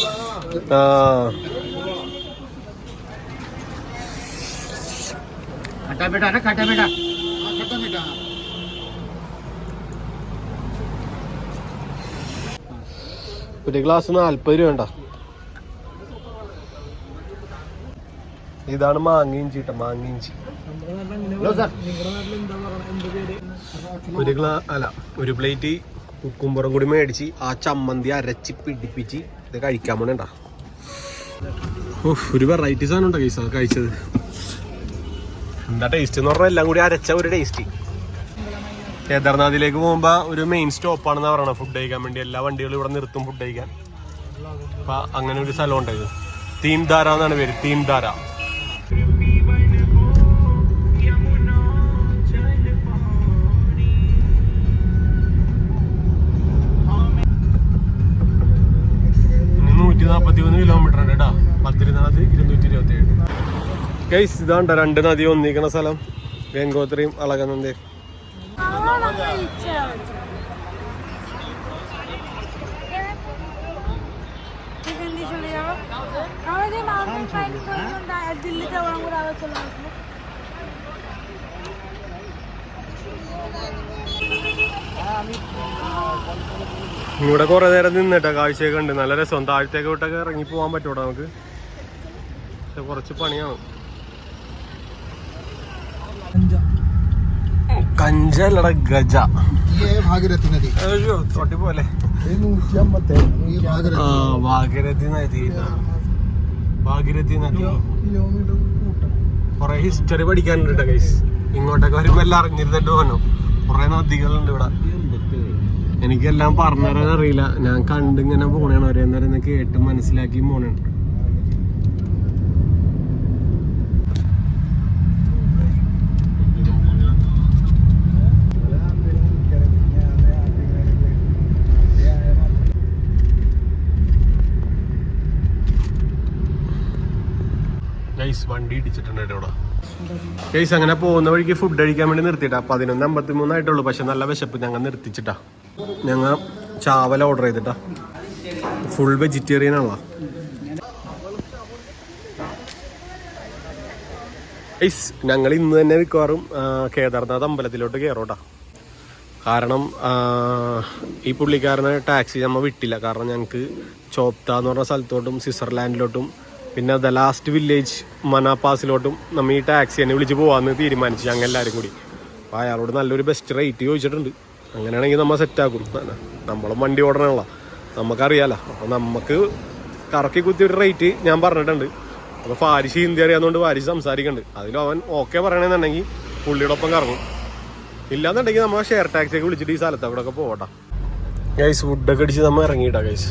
खट्टा मीठा ना, खट्टा मीठा. हाँ खट्टा मीठा. ഒരു ഗ്ലാസ് 40 രൂപ വേണ്ട. ഇതാണ് മാങ്ങിഞ്ചി കേട്ടോ, മാങ്ങിഞ്ചി. ഒരു പ്ലേറ്റ് കുക്കുംബറും കൂടി മേടിച്ച് ആ ചമ്മന്തി അരച്ച് പിടിപ്പിച്ച് ഇത് കഴിക്കാൻ പോണേണ്ട. ഒരു വെറൈറ്റി സാധനം ഉണ്ടോ കൈസ കഴിച്ചത്. എന്താ ടേസ്റ്റ് എന്ന് പറഞ്ഞാൽ എല്ലാം കൂടി അരച്ച ഒരു ടേസ്റ്റ്. കേദാർനാഥിലേക്ക് പോകുമ്പോ ഒരു മെയിൻ സ്റ്റോപ്പാണെന്നാ പറയണത് ഫുഡ് കഴിക്കാൻ വേണ്ടി. എല്ലാ വണ്ടികളും ഇവിടെ നിർത്തും ഫുഡ് കഴിക്കാൻ. അപ്പൊ അങ്ങനെ ഒരു സ്ഥലം ഉണ്ടായത്. തീൻധാര എന്നാണ് പേര്, തീൻധാര. കിലോമീറ്റർ ഉണ്ട് കേട്ടാ. ബദ്രിനാഥ് 227. ഗൈസ് ഇതാണ്ട രണ്ട് നദി ഒന്നിക്കണ സ്ഥലം. ഗംഗോത്രിയും അളകനന്ദയും. ഇവിടെ കുറെ നേരം നിന്നിട്ടാ കാഴ്ചയൊക്കെ ഉണ്ട്. നല്ല രസം. താഴത്തേക്ക് വിട്ടൊക്കെ ഇറങ്ങി പോകാൻ പറ്റൂടാ നമുക്ക്. പക്ഷെ കുറച്ച് പണിയാണ്. കഞ്ചല്ലട ഗജ. ഭാഗീരഥി നദി. തൊട്ടി പോലെ ഭാഗീരഥി നദി. ഭാഗീരഥി നദി കൊറേ ഹിസ്റ്ററി പഠിക്കാനുണ്ട് കേട്ടോ ഗൈസ്. ഇങ്ങോട്ടൊക്കെ വരുമ്പോ എല്ലാം അറിഞ്ഞിരുന്നിട്ട് പോകാനോ. കൊറേ നദികളുണ്ട് ഇവിടെ. എനിക്കെല്ലാം പറഞ്ഞുതരാൻ അറിയില്ല. ഞാൻ കണ്ടിങ്ങനെ പോണേണ്. ഒരേ നേരം കേട്ട് മനസ്സിലാക്കി പോണേണ്. ഗൈസ് വണ്ടി ഇടിച്ചിട്ടുണ്ട് ഇവിടെ. ഗൈസ് അങ്ങനെ പോകുന്ന വഴിക്ക് ഫുഡ് കഴിക്കാൻ വേണ്ടി നിർത്തിയിട്ടാ. 11:53 ആയിട്ടുള്ളൂ. പക്ഷെ നല്ല വിശപ്പ്. ഞങ്ങൾ നിർത്തിച്ചിട്ടാ. ഞങ്ങൾ ചാവല ഓർഡർ ചെയ്തിട്ടാ. ഫുൾ വെജിറ്റേറിയൻ ആണല്ലോ. ഗൈസ് ഞങ്ങൾ ഇന്ന് തന്നെ മിക്കവാറും കേദാർനാഥ് അമ്പലത്തിലോട്ട് കയറോട്ടാ. കാരണം ഈ പുള്ളിക്കാരനെ ടാക്സി നമ്മൾ വിട്ടില്ല. കാരണം ഞങ്ങൾക്ക് ചോപ്ത എന്ന് പറഞ്ഞ സ്ഥലത്തോട്ടും സ്വിറ്റ്സർലാൻഡിലോട്ടും പിന്നെ ദ ലാസ്റ്റ് വില്ലേജ് മനാപാസിലോട്ടും നമ്മൾ ഈ ടാക്സി തന്നെ വിളിച്ച് പോകാമെന്ന് തീരുമാനിച്ചു ഞങ്ങൾ എല്ലാവരും കൂടി. അപ്പോൾ അയാളോട് നല്ലൊരു ബെസ്റ്റ് റേറ്റ് ചോദിച്ചിട്ടുണ്ട്. അങ്ങനെയാണെങ്കിൽ നമ്മൾ സെറ്റാക്കും. നമ്മളും വണ്ടി ഓടണമല്ലോ, നമുക്കറിയാലോ. അപ്പോൾ നമുക്ക് കറക്കി കുത്തിയൊരു റേറ്റ് ഞാൻ പറഞ്ഞിട്ടുണ്ട്. അപ്പോൾ ഫാരിഷ് ഹിന്ദി അറിയാവുന്നതുകൊണ്ട് ഫാരിഷ് സംസാരിക്കുന്നുണ്ട്. അതിലും അവൻ ഓക്കെ പറയണമെന്നുണ്ടെങ്കിൽ പുള്ളിയുടെ ഒപ്പം കറങ്ങും. ഇല്ലാന്നുണ്ടെങ്കിൽ നമ്മൾ ഷെയർ ടാക്സിയൊക്കെ വിളിച്ചിട്ട് ഈ സ്ഥലത്ത് അവിടെ ഒക്കെ പോകട്ടാ. ഗൈസ് ഫുഡൊക്കെ അടിച്ച് നമ്മൾ ഇറങ്ങിയിട്ടാ. ഗൈസ്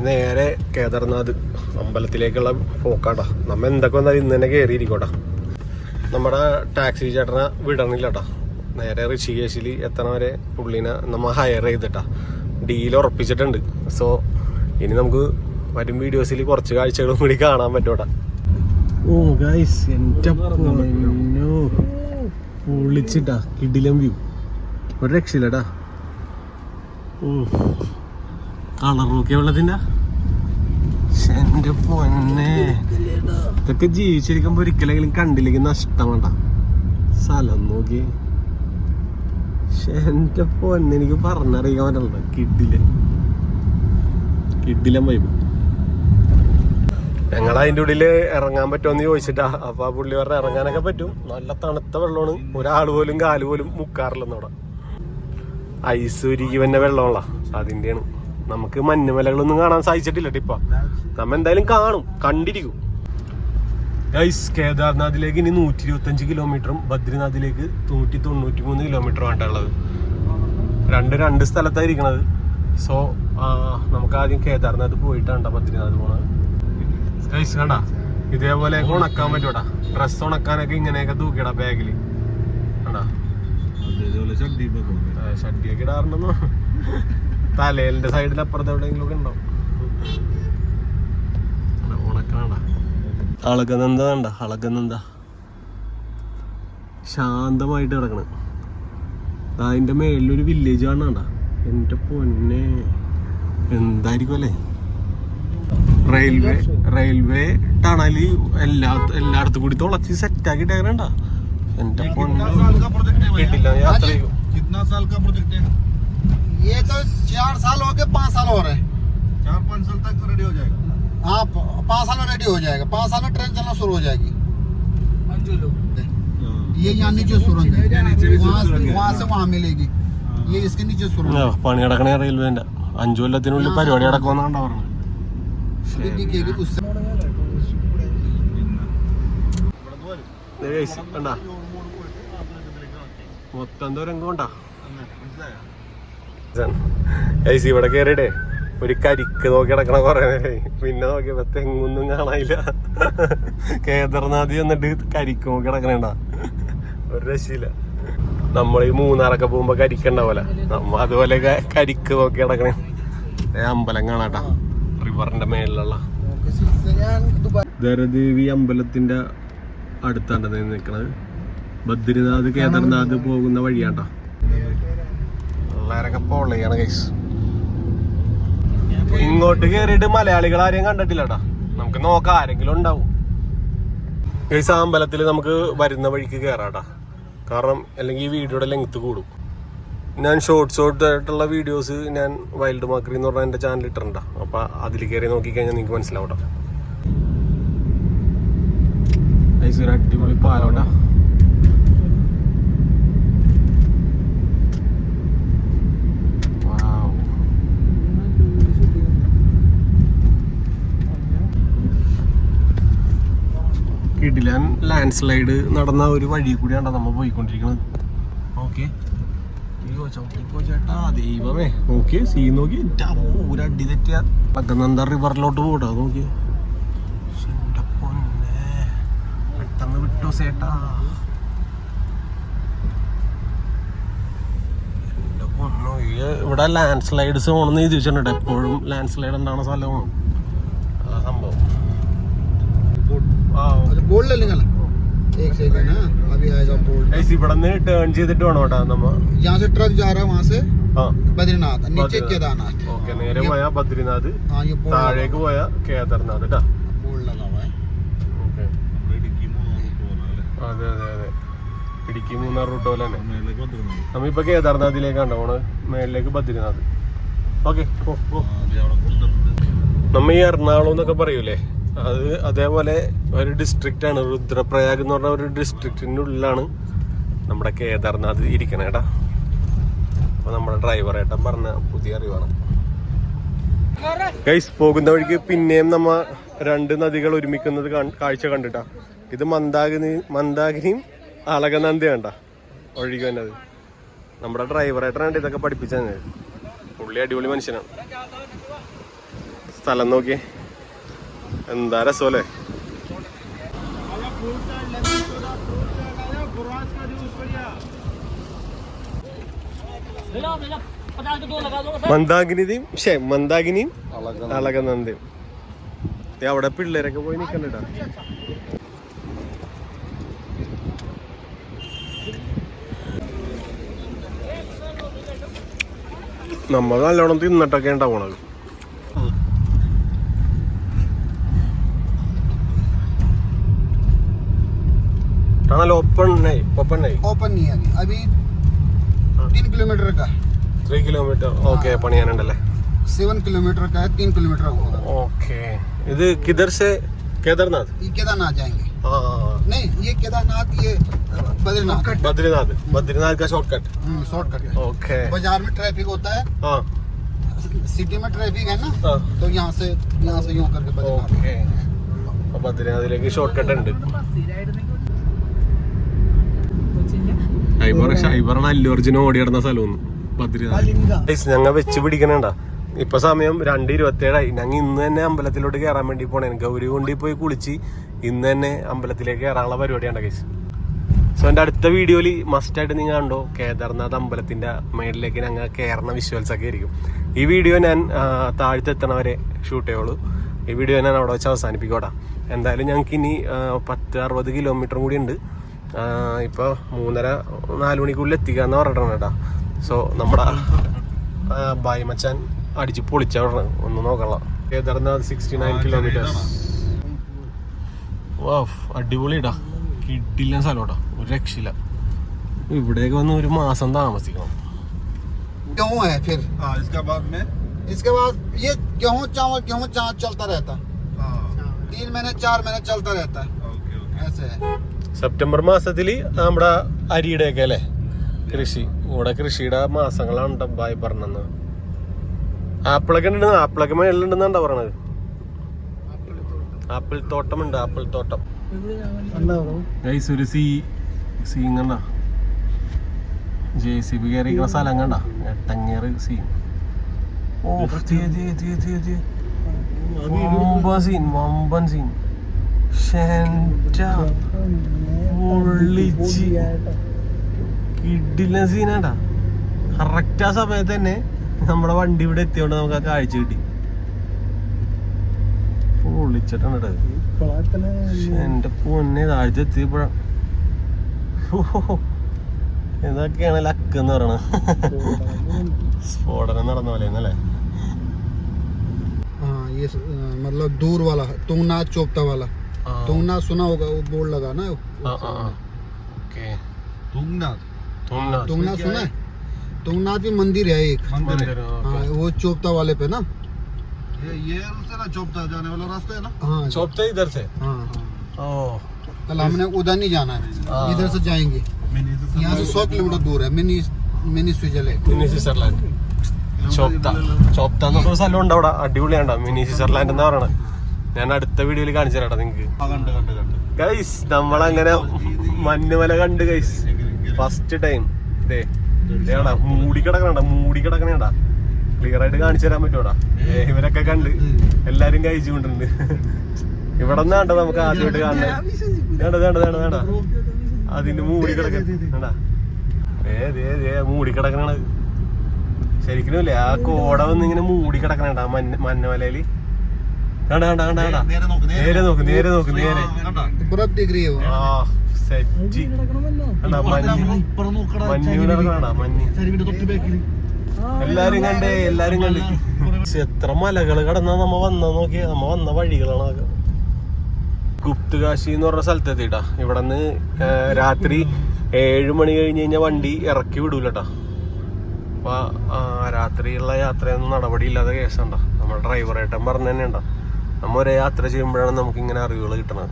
നേരെ കേദാർനാഥ് അമ്പലത്തിലേക്കുള്ള പോക്കാട്ടാ. നമ്മ എന്തൊക്കെ വന്നാലും ഇന്ന് തന്നെ കയറിയിരിക്കോട്ടാ. നമ്മുടെ ടാക്സി ചേട്ടനെ വിടണില്ല കേട്ടാ. നേരെ ഋഷികേശിൽ എത്തണ വരെ പുള്ളീനെ നമ്മൾ ഹയർ ചെയ്തിട്ടാ. ഡീൽ ഉറപ്പിച്ചിട്ടുണ്ട്. സോ ഇനി നമുക്ക് വരും വീഡിയോസിൽ കുറച്ച് കാഴ്ചകളും കൂടി കാണാൻ പറ്റൂട്ടാ. ഓ ഗൈസ് എൻ്റെ പൊളിച്ചിട്ടാ. കിടിലം വ്യൂ. ഒരു രക്ഷയില്ലട്ടാ. കളർ നോക്കിയ വെള്ളത്തിൻ്റെ എന്റെ പൊന്നെ. ഇതൊക്കെ ജീവിച്ചിരിക്കുമ്പോ ഒരിക്കലെങ്കിലും കണ്ടില്ലെങ്കിൽ നഷ്ടം വേണ്ട. സ്ഥലം നോക്കി എന്റെ പൊന്നെ. എനിക്ക് പറഞ്ഞറിയിക്കാൻ പറ്റില്ല. കിഡിലം വൈബ്. ഞങ്ങൾ അതിൻ്റെ ഉള്ളിൽ ഇറങ്ങാൻ പറ്റുമെന്ന് ചോദിച്ചിട്ടാ. അപ്പൊ ആ പുള്ളി പറഞ്ഞ ഇറങ്ങാനൊക്കെ പറ്റും. നല്ല തണുത്ത വെള്ളമാണ്. ഒരാൾ പോലും കാല് പോലും മുക്കാറില്ലെന്ന് അവിടെ. ഐസ് ഉരുകി തന്നെ വെള്ളമുള്ള അതിന്റെയാണ്. നമുക്ക് മഞ്ഞുമലകളൊന്നും കാണാൻ സാധിച്ചിട്ടില്ല ടിപ്പ. നമ്മ എന്തായാലും കണ്ടിരിക്കും. ഗൈസ്, കേദാർനാഥിലേക്ക് ഇനി 125 കിലോമീറ്ററും ബദ്രിനാഥിലേക്ക് 193 കിലോമീറ്ററും ആണുള്ളത്. രണ്ട് സ്ഥലത്തായിരിക്കണത്. സോ നമുക്ക് ആദ്യം കേദാർനാഥ് പോയിട്ടാണ് ബദ്രിനാഥ് പോണത്. ഗൈസ് കണ്ട, ഇതേപോലെ ഉണക്കാൻ പറ്റൂടാ. ഡ്രസ് ഉണക്കാനൊക്കെ ഇങ്ങനെയൊക്കെ തൂക്കിടാ ബാഗില്. കണ്ടാ ഷഡ്ഡിയൊക്കെ ഇടാറുണ്ടെന്നോ. തലേലിന്റെ സൈഡിൽ അപ്പുറത്ത് എവിടെയെങ്കിലും ഒക്കെ ഉണ്ടാവും. ഉണക്കാണ്ട അളകനന്ദ കണ്ട, അളകനന്ദ ശാന്തമായിട്ട് കിടക്കണ. അതിന്റെ മേളിലൊരു വില്ലേജ് കാണണ്ട. എന്റെ പൊന്നെ, എന്തായിരിക്കും അല്ലേ. റെയിൽവേ ടണല് എല്ലായിടത്തും കൂടി തുളച്ച് സെറ്റാക്കി ഇട്ടേക്കണ്ട. എന്റെ പൊന്നെ, കേട്ടില്ല യാത്ര ചെയ്യും. कितना साल का प्रोजेक्ट है? ये तो 4 साल हो गए, 5 साल हो रहे हैं। 4-5 साल तक रेडी हो जाएगा। हाँ, 5 साल में रेडी हो जाएगा। 5 साल में ट्रेन चलना शुरू हो जाएगी। ये यहाँ नीचे सुरंग है, वहाँ से वहाँ मिलेगी। ये इसके नीचे सुरंग है। പണി നടക്കണേ റെയിൽവേന്റെ 5 കൊല്ലത്തിനുള്ളിൽ പരിപാടി നടക്കുമെന്നാണ് പറഞ്ഞത്. ये दिखेगी उससे। കണ്ടാ മൊത്തം ദൂരം കൊണ്ടാ. ഇവിടെ കേറിയിട്ടേ ഒരു കരിക്ക് നോക്കി കിടക്കണ കൊറേ നേരമായി. പിന്നെ നോക്കിയപ്പോ തെങ്ങൊന്നും കാണാനില്ല. കേദാർനാഥ് എന്നിട്ട് കരിക്ക് നോക്കി കിടക്കണേണ്ട, ഒരു രക്ഷയില്ല. നമ്മൾ ഈ മൂന്നാറൊക്കെ പോകുമ്പോ കരിക്കുണ്ടാവൂല, നമ്മ അതുപോലെ കരിക്ക് നോക്കി കിടക്കണേ. അമ്പലം കാണാട്ടാ, റിവറിന്റെ മേളിലുള്ള ദേവി അമ്പലത്തിന്റെ അടുത്താണ് നിൽക്കണത്. ബദ്രിനാഥ് കേദാർനാഥ് പോകുന്ന വഴിയാണ്ടാ. പിള്ളേരൊക്കെ പൊള്ളിയാണ് ഗൈസ്. ഇങ്ങോട്ട് കേറിയിട്ട് മലയാളികൾ ആരെയും കണ്ടിട്ടില്ലട്ടാ. നമുക്ക് നോക്കാം, ആരെങ്കിലും ഉണ്ടാവും. ഗൈസ്, ആ അമ്പലത്തിൽ നമുക്ക് വരുന്ന വഴിക്ക് കയറാട്ടാ. കാരണം അല്ലെങ്കിൽ ഈ വീഡിയോയുടെ ലെങ്ത് കൂടും. ഞാൻ ഷോർട്സ് ആയിട്ടുള്ള വീഡിയോസ് ഞാൻ വൈൽഡ് മാക്രി എന്ന് പറഞ്ഞാൽ എൻ്റെ ചാനൽ ഇട്ടിട്ടുണ്ടാ. അപ്പൊ അതിൽ കയറി നോക്കിക്കഴിഞ്ഞാൽ നിങ്ങൾക്ക് മനസ്സിലാവട്ടോ. ഗൈസ്, ഒരു അടിപൊളി പാലോട്ടാ. കിടില ലാൻഡ് സ്ലൈഡ് നടന്ന ഒരു വഴി കൂടിയാണ് നമ്മൾ പോയിക്കൊണ്ടിരിക്കുന്നത്. ഓക്കെ, ചേട്ടാ ദൈവമേ, നോക്കിയേ സീ നോക്കി. ഒരു അടി തെറ്റിയ അകനന്ദ റിവറിലോട്ട് പോടാ. നോക്കി, പെട്ടെന്ന് വിട്ടോ ചേട്ടാ. ഇവിടെ ലാൻഡ് സ്ലൈഡ്സ് പോണെന്ന് എഴുതി വെച്ചിട്ടുണ്ട്. എപ്പോഴും ലാൻഡ് സ്ലൈഡ് ഉണ്ടാവുന്ന സ്ഥലമാണ് ആ സംഭവം. बोर्ड ले लेंगे ना, एक सेकंड ना, अभी आएगा बोर्ड। ऐसे इवड़ने टर्न ചെയ്തിട്ട് വേണം ഓടാ. നമ്മ यहाँ से ट्रक जा रहा है, वहाँ से हाँ बद्रीनाथ, नीचे केदारनाथ। ഓക്കേ, നേരെ പോയാ ബദ്രിനാഥ്, हाँ ये बोर्ड താഴേക്ക് പോയാ കേദാർനാഥ് ട്ടാ. बोर्ड लगा हुआ है। ഓക്കേ, ഇടുക്കി മൂന്നാർ റൂട്ട് പോലെ അതെ അതെ അതെ, ഇടുക്കി മൂന്നാർ റൂട്ട് പോലെ തന്നെ. മേലേക്ക് വന്നിരുന്നു. നമ്മിപ്പോ കേദാർനാഥിലേക്കാണ് പോണത്, മേളിലേക്ക് ബദ്രിനാഥ്. ഓക്കെ, അവിടെ കൊടുത്തിട്ടുണ്ട്. നമ്മ ഈ എറണാകുളം എന്നൊക്കെ പറയൂലേ, അത് അതേപോലെ ഒരു ഡിസ്ട്രിക്റ്റ് ആണ്. രുദ്രപ്രയാഗ് എന്ന് പറഞ്ഞ ഒരു ഡിസ്ട്രിക്റ്റിൻ്റെ ഉള്ളിലാണ് നമ്മുടെ കേദാർനാഥ് ഇരിക്കണേ കേട്ടാ. അപ്പോൾ നമ്മുടെ ഡ്രൈവറേട്ടൻ പറഞ്ഞ പുതിയ അറിവാണ്. ഗൈസ്, പോകുന്ന വഴിക്ക് പിന്നെയും നമ്മ 2 നദികൾ ഒരുമിക്കുന്നത് കാഴ്ച കണ്ടിട്ടാ. ഇത് മന്ദാകിനിയും അളകനന്ദയും കണ്ട ഒഴുകി വന്നത്. നമ്മുടെ ഡ്രൈവറേട്ടനാണ് ഇതൊക്കെ പഠിപ്പിച്ചത്. പുള്ളി അടിപൊളി മനുഷ്യനാണ്. സ്ഥലം നോക്കിയേ, എന്താ രസമല്ലേ. മന്ദാകിനിയും അളകനന്ദയും അവിടെ പിള്ളേരൊക്കെ പോയി നിക്കണ്ടാ. നമ്മൾ നല്ലോണം തിന്നിട്ടൊക്കെ ഉണ്ടാവണത്. ओपन नहीं ओपन नहीं है अभी 3 किलोमीटर का 3 किलोमीटर ओके पणियानंडले 7 किलोमीटर का है 3 किलोमीटर होगा ओके इधर किधर से केदारनाथ जाएंगे नहीं ये केदारनाथ ये बद्रीनाथ बद्रीनाथ का शॉर्टकट शॉर्टकट है। ओके बाजार में ट्रैफिक होता है, हाँ सिटी में ट्रैफिक है ना, हाँ तो यहाँ से यूँ करके बद्रीनाथ। ഓക്കെ അപ്പൊ ബദ്രീനാഥിലേക്ക് ഷോർട്ട് കട്ട് ഉണ്ട്. ഷൈബറാണ് അല്ലു അർജുന ഓടി കിടന്ന സ്ഥലമൊന്നും ബദ്രീനാഥ്. ഞങ്ങൾ വെച്ച് പിടിക്കണണ്ട. ഇപ്പൊ സമയം 2:27 ഞങ്ങൾ ഇന്ന് തന്നെ അമ്പലത്തിലോട്ട് കയറാൻ വേണ്ടി പോണേ. ഗൗരികുണ്ടി പോയി കുളിച്ച് ഇന്ന് തന്നെ അമ്പലത്തിലേക്ക് കയറാനുള്ള പരിപാടിയാണ് ഗൈസ്. സോ എൻ്റെ അടുത്ത വീഡിയോയിൽ മസ്റ്റായിട്ട് നിങ്ങൾ കണ്ടോ കേദാർനാഥ് അമ്പലത്തിന്റെ മേളിലേക്ക് ഞങ്ങൾ കയറുന്ന വിഷ്വൽസ് ഒക്കെ ആയിരിക്കും. ഈ വീഡിയോ ഞാൻ താഴ്ത്തെത്തണവരെ ഷൂട്ട് ചെയ്യുള്ളൂ. ഈ വീഡിയോ ഞാൻ അവിടെ വെച്ച് അവസാനിപ്പിക്കോടാ. എന്തായാലും ഞങ്ങൾക്ക് ഇനി 10-60 കിലോമീറ്ററും കൂടി ഉണ്ട്. ഇപ്പോൾ 3:30-4 മണിക്കുള്ളിൽ എത്തിക്കാന്ന് പറഞ്ഞിട്ടാണ് കേട്ടോ. സോ നമ്മുടെ ബായ് മച്ചാൻ അടിച്ച് പൊളിച്ച ഒന്ന് നോക്കണം. കേദാർനാഥ് 69 കിലോമീറ്റേഴ്സ്. വാവ് അടിപൊളിയിടാ, കിട്ടില്ല സ്ഥലം, ഒരു രക്ഷയില്ല. ഇവിടേക്ക് വന്ന് ഒരു മാസം താമസിക്കണം. गेहूँ है फिर इसके बाद में इसके बाद ये गेहूँ चावल चलता रहता है, 3 महीने 4 महीने चलता रहता है, ऐसे है। സെപ്റ്റംബർ മാസത്തിൽ നമ്മുടെ അരിയുടെയൊക്കെ അല്ലേ കൃഷി. ഇവിടെ കൃഷിയുടെ മാസങ്ങളാണ് ബായ് പറഞ്ഞത്. ആപ്പിളൊക്കെ ഉണ്ട്, ആപ്പിളൊക്കെ മേളിലുണ്ടെന്നാണ്ടാ പറയണത്. ആപ്പിൾ തോട്ടമുണ്ട്, ആപ്പിൾ തോട്ടം. ഒരു സീൻ കണ്ട, JCB കയറിയിരിക്കുന്ന സ്ഥലം കണ്ട, എട്ടങ്ങേറ് സീൻ. വമ്പൻ സീൻ കിടില സീനാണ്ടാ. കറക്റ്റ് ആ സമയത്ത് തന്നെ നമ്മുടെ വണ്ടി ഇവിടെ എത്തിയോണ്ട് നമുക്ക് ആ കാഴ്ച കിട്ടി. പൊളിച്ചിട്ടാണ് എന്റെ പൊന്നെ. താഴ്ച എത്തിയപ്പോഴ ഇതൊക്കെയാണ് ലക്ക് എന്ന് പറയണത്. സ്ഫോടനം നടന്ന പോലെ അല്ലേ. हाँ ये मतलब दूर वाला तुंगनाथ चोपता वाला। तुंगनाथ सुना होगा, वो बोर्ड लगा ना। ओके तुंगनाथ तुंगनाथ सुना है? तुंगनाथ भी मंदिर है एक। मंदिर, हाँ वो चोपता वाले पे ना। ये उससे ना चोपता जाने वाला रास्ता है ना। हाँ चौपता इधर से. हाँ ओह कल हमने उधर नहीं जाना है, इधर से जाएंगे। यहाँ से 100 किलोमीटर दूर है, mini Switzerland. Mini Switzerland. Chopta എന്നൊക്കെ സ്ഥലം ഉണ്ട് അവിടെ, അടിപൊളിയാണ്ട. മിനി സ്വിറ്റ്സർലാൻഡ് എന്നാ പറയണത്. ഞാൻ അടുത്ത വീഡിയോയിൽ കാണിച്ചു തരാം നിങ്ങക്ക്. ഗൈസ് നമ്മളങ്ങനെ മഞ്ഞുമല കണ്ട് ഗൈസ്. ഫസ്റ്റ് ടൈം മൂടിക്കിടക്കണേടാ. ക്ലിയർ ആയിട്ട് കാണിച്ചു തരാൻ പറ്റൂടാ. ഇവരൊക്കെ കണ്ട് എല്ലാരും കഴിച്ചു കൊണ്ടുണ്ട്. ഇവിടെ നിന്നാണ്ട നമുക്ക് ആദ്യമായിട്ട് കാണുന്നത്. വേണ്ട അതിന്റെ മൂടിക്കിടക്കണ്ടാ, മൂടിക്കിടക്കണ ശരിക്കും ഇല്ലേ. ആ കോട വന്ന് ഇങ്ങനെ മൂടിക്കിടക്കണേടാ മഞ്ഞമലയില്. നേരെ നോക്ക് बर्फ दिख रही है वो। എല്ലാരും കണ്ട്. എത്ര മലകള് കടന്നാ നമ്മ വന്ന വഴികളാണ്. ഗുപ്തകാശി എന്ന് പറഞ്ഞ സ്ഥലത്തെത്തിട്ടാ. ഇവിടെ നിന്ന് രാത്രി 7 മണി കഴിഞ്ഞ് കഴിഞ്ഞാൽ വണ്ടി ഇറക്കി വിടൂലട്ടാ. അപ്പൊ രാത്രിയുള്ള യാത്രയൊന്നും നടപടിയില്ലാത്ത കേസുണ്ട. നമ്മുടെ ഡ്രൈവറായിട്ടും പറഞ്ഞു തന്നെ ഉണ്ടാ. നമ്മ ഒരേ യാത്ര ചെയ്യുമ്പോഴാണ് നമുക്ക് ഇങ്ങനെ അറിവുകൾ കിട്ടണത്.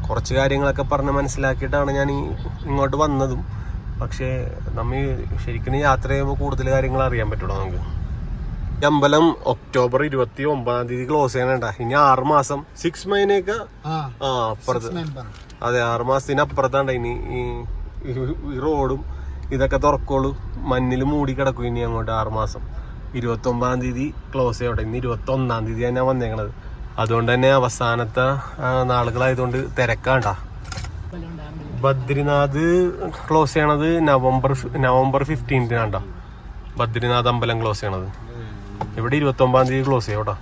കുറച്ച് കാര്യങ്ങളൊക്കെ പറഞ്ഞ് മനസ്സിലാക്കിയിട്ടാണ് ഞാൻ ഇങ്ങോട്ട് വന്നതും. പക്ഷേ നമ്മ ശരിക്കും യാത്ര ചെയ്യുമ്പോൾ കൂടുതൽ കാര്യങ്ങൾ അറിയാൻ പറ്റുള്ളൂ നമുക്ക്. ഈ അമ്പലം ഒക്ടോബർ 29 ക്ലോസ് ചെയ്യാനുണ്ടാ. ഇനി 6 മാസം 6 മൈനൊക്കെ അപ്പുറത്ത്. അതെ 6 മാസത്തിന് അപ്പുറത്താണ്ട ഇനി ഈ റോഡും ഇതൊക്കെ തുറക്കോളൂ. മഞ്ഞിൽ മൂടി കിടക്കും ഇനി അങ്ങോട്ട് 6 മാസം. 29 ക്ലോസ് ചെയ്യട്ടെ. ഇന്ന് 21 ഞാൻ വന്നേക്കണത്. അതുകൊണ്ട് തന്നെ അവസാനത്തെ നാളുകളായതുകൊണ്ട് തിരക്കാണ്ട. ബദ്രിനാഥ് ക്ലോസ് ചെയ്യണത് നവംബർ 15 ബദ്രിനാഥ് അമ്പലം ക്ലോസ് ചെയ്യണത്. ഇവിടെ 29 ക്ലോസ് ചെയ്യോട്ടോ.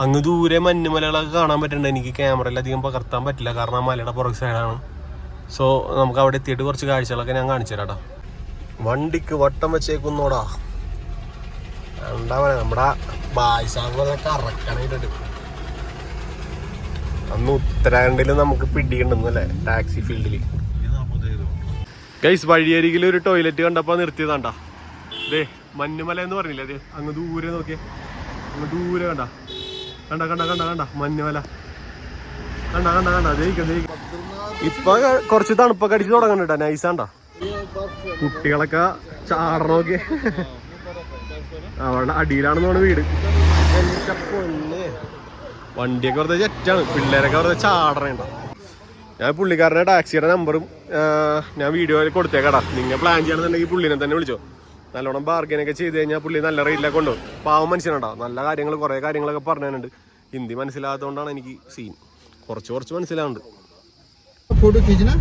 അങ്ങ് ദൂരെ മഞ്ഞുമലകളൊക്കെ കാണാൻ പറ്റുന്നുണ്ട്. എനിക്ക് ക്യാമറയിൽ അധികം പകർത്താൻ പറ്റില്ല, കാരണം ആ മലയുടെ പുറകു സൈഡാണ്. സോ നമുക്ക് അവിടെ എത്തിയിട്ട് കുറച്ച് കാഴ്ചകളൊക്കെ ഞാൻ കാണിച്ചു തരാം. വണ്ടിക്ക് വട്ടം വെച്ചേക്കുന്നോടാ. എന്താ പറയാ, നമ്മുടെ ബായ്സാങ്ങളൊക്കെ അറക്കണായിട്ടുണ്ട്. അന്ന് ഉത്തരാഖണ്ഡിൽ നമുക്ക് പിടിക്കണ്ടെന്നല്ലേ ടാക്സി ഫീൽഡില്. ഗൈസ് വഴിയരികിൽ ഒരു ടോയ്ലറ്റ് കണ്ടപ്പോ നിർത്തിയതാണ്ടാ. ദേ മഞ്ഞുമല എന്ന് പറഞ്ഞില്ലേ, അതെ അങ്ങ് ദൂരെ നോക്കിയേ. അങ്ങ് ദൂരെ കണ്ട മഞ്ഞുമല. കണ്ട കണ്ട കണ്ട ജയിക്കും ഇപ്പൊ കുറച്ച് തണുപ്പൊക്കെ അടിച്ച് തുടങ്ങണ്ട നൈസാണ്ടാ കുട്ടികളൊക്കെ ചാടണമൊക്കെ അവളുടെ അടിയിലാണെന്ന് തോന്നുന്നു വീട്. എന്റെ പൊന്നെ വണ്ടിയൊക്കെ വെറുതെ ചെറ്റാണ്, പിള്ളേരൊക്കെ വെറുതെ ചാടണേണ്ട. ഞാൻ പുള്ളിക്കാരൻ്റെ ടാക്സിയുടെ നമ്പറും ഞാൻ വീഡിയോയിൽ കൊടുത്തേക്കടാ. നിങ്ങൾ പ്ലാൻ ചെയ്യണമെന്നുണ്ടെങ്കിൽ പുള്ളിനെ തന്നെ വിളിച്ചോ. നല്ലോണം ബാർഗനൊക്കെ ചെയ്ത് കഴിഞ്ഞാൽ പുള്ളി നല്ല റേറ്റിലൊക്കെ കൊണ്ടുപോകും. പാവം മനുഷ്യനുണ്ടാവും, നല്ല കാര്യങ്ങൾ കുറേ കാര്യങ്ങളൊക്കെ പറഞ്ഞുതരുന്നുണ്ട്. ഹിന്ദി മനസ്സിലാകാത്തതുകൊണ്ടാണ് എനിക്ക് സീൻ, കുറച്ച് മനസ്സിലാവുന്നുണ്ട്. फोटो खींचना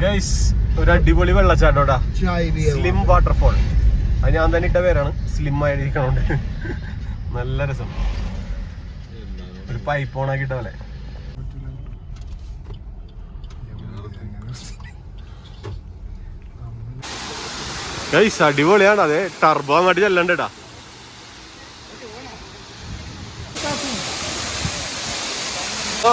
ഗൈസ് ഒരു അടിപൊളി വെള്ളച്ചാട്ടോടാ, चाय भी है സ്ലിം വാട്ടർഫോൾ. അത് ഞാൻ തന്നെ ഇട്ട പേരാണ്, സ്ലിം ആയിരിക്കണോണ്ട് നല്ല രസം. ഒരു പൈപ്പ് ഓണാക്കിട്ട പോലെ. ഗൈസ് അടിപൊളിയാണ്. അതെ ടർബോ അങ്ങോട്ട് ചെല്ലണ്ടേടാ. ആ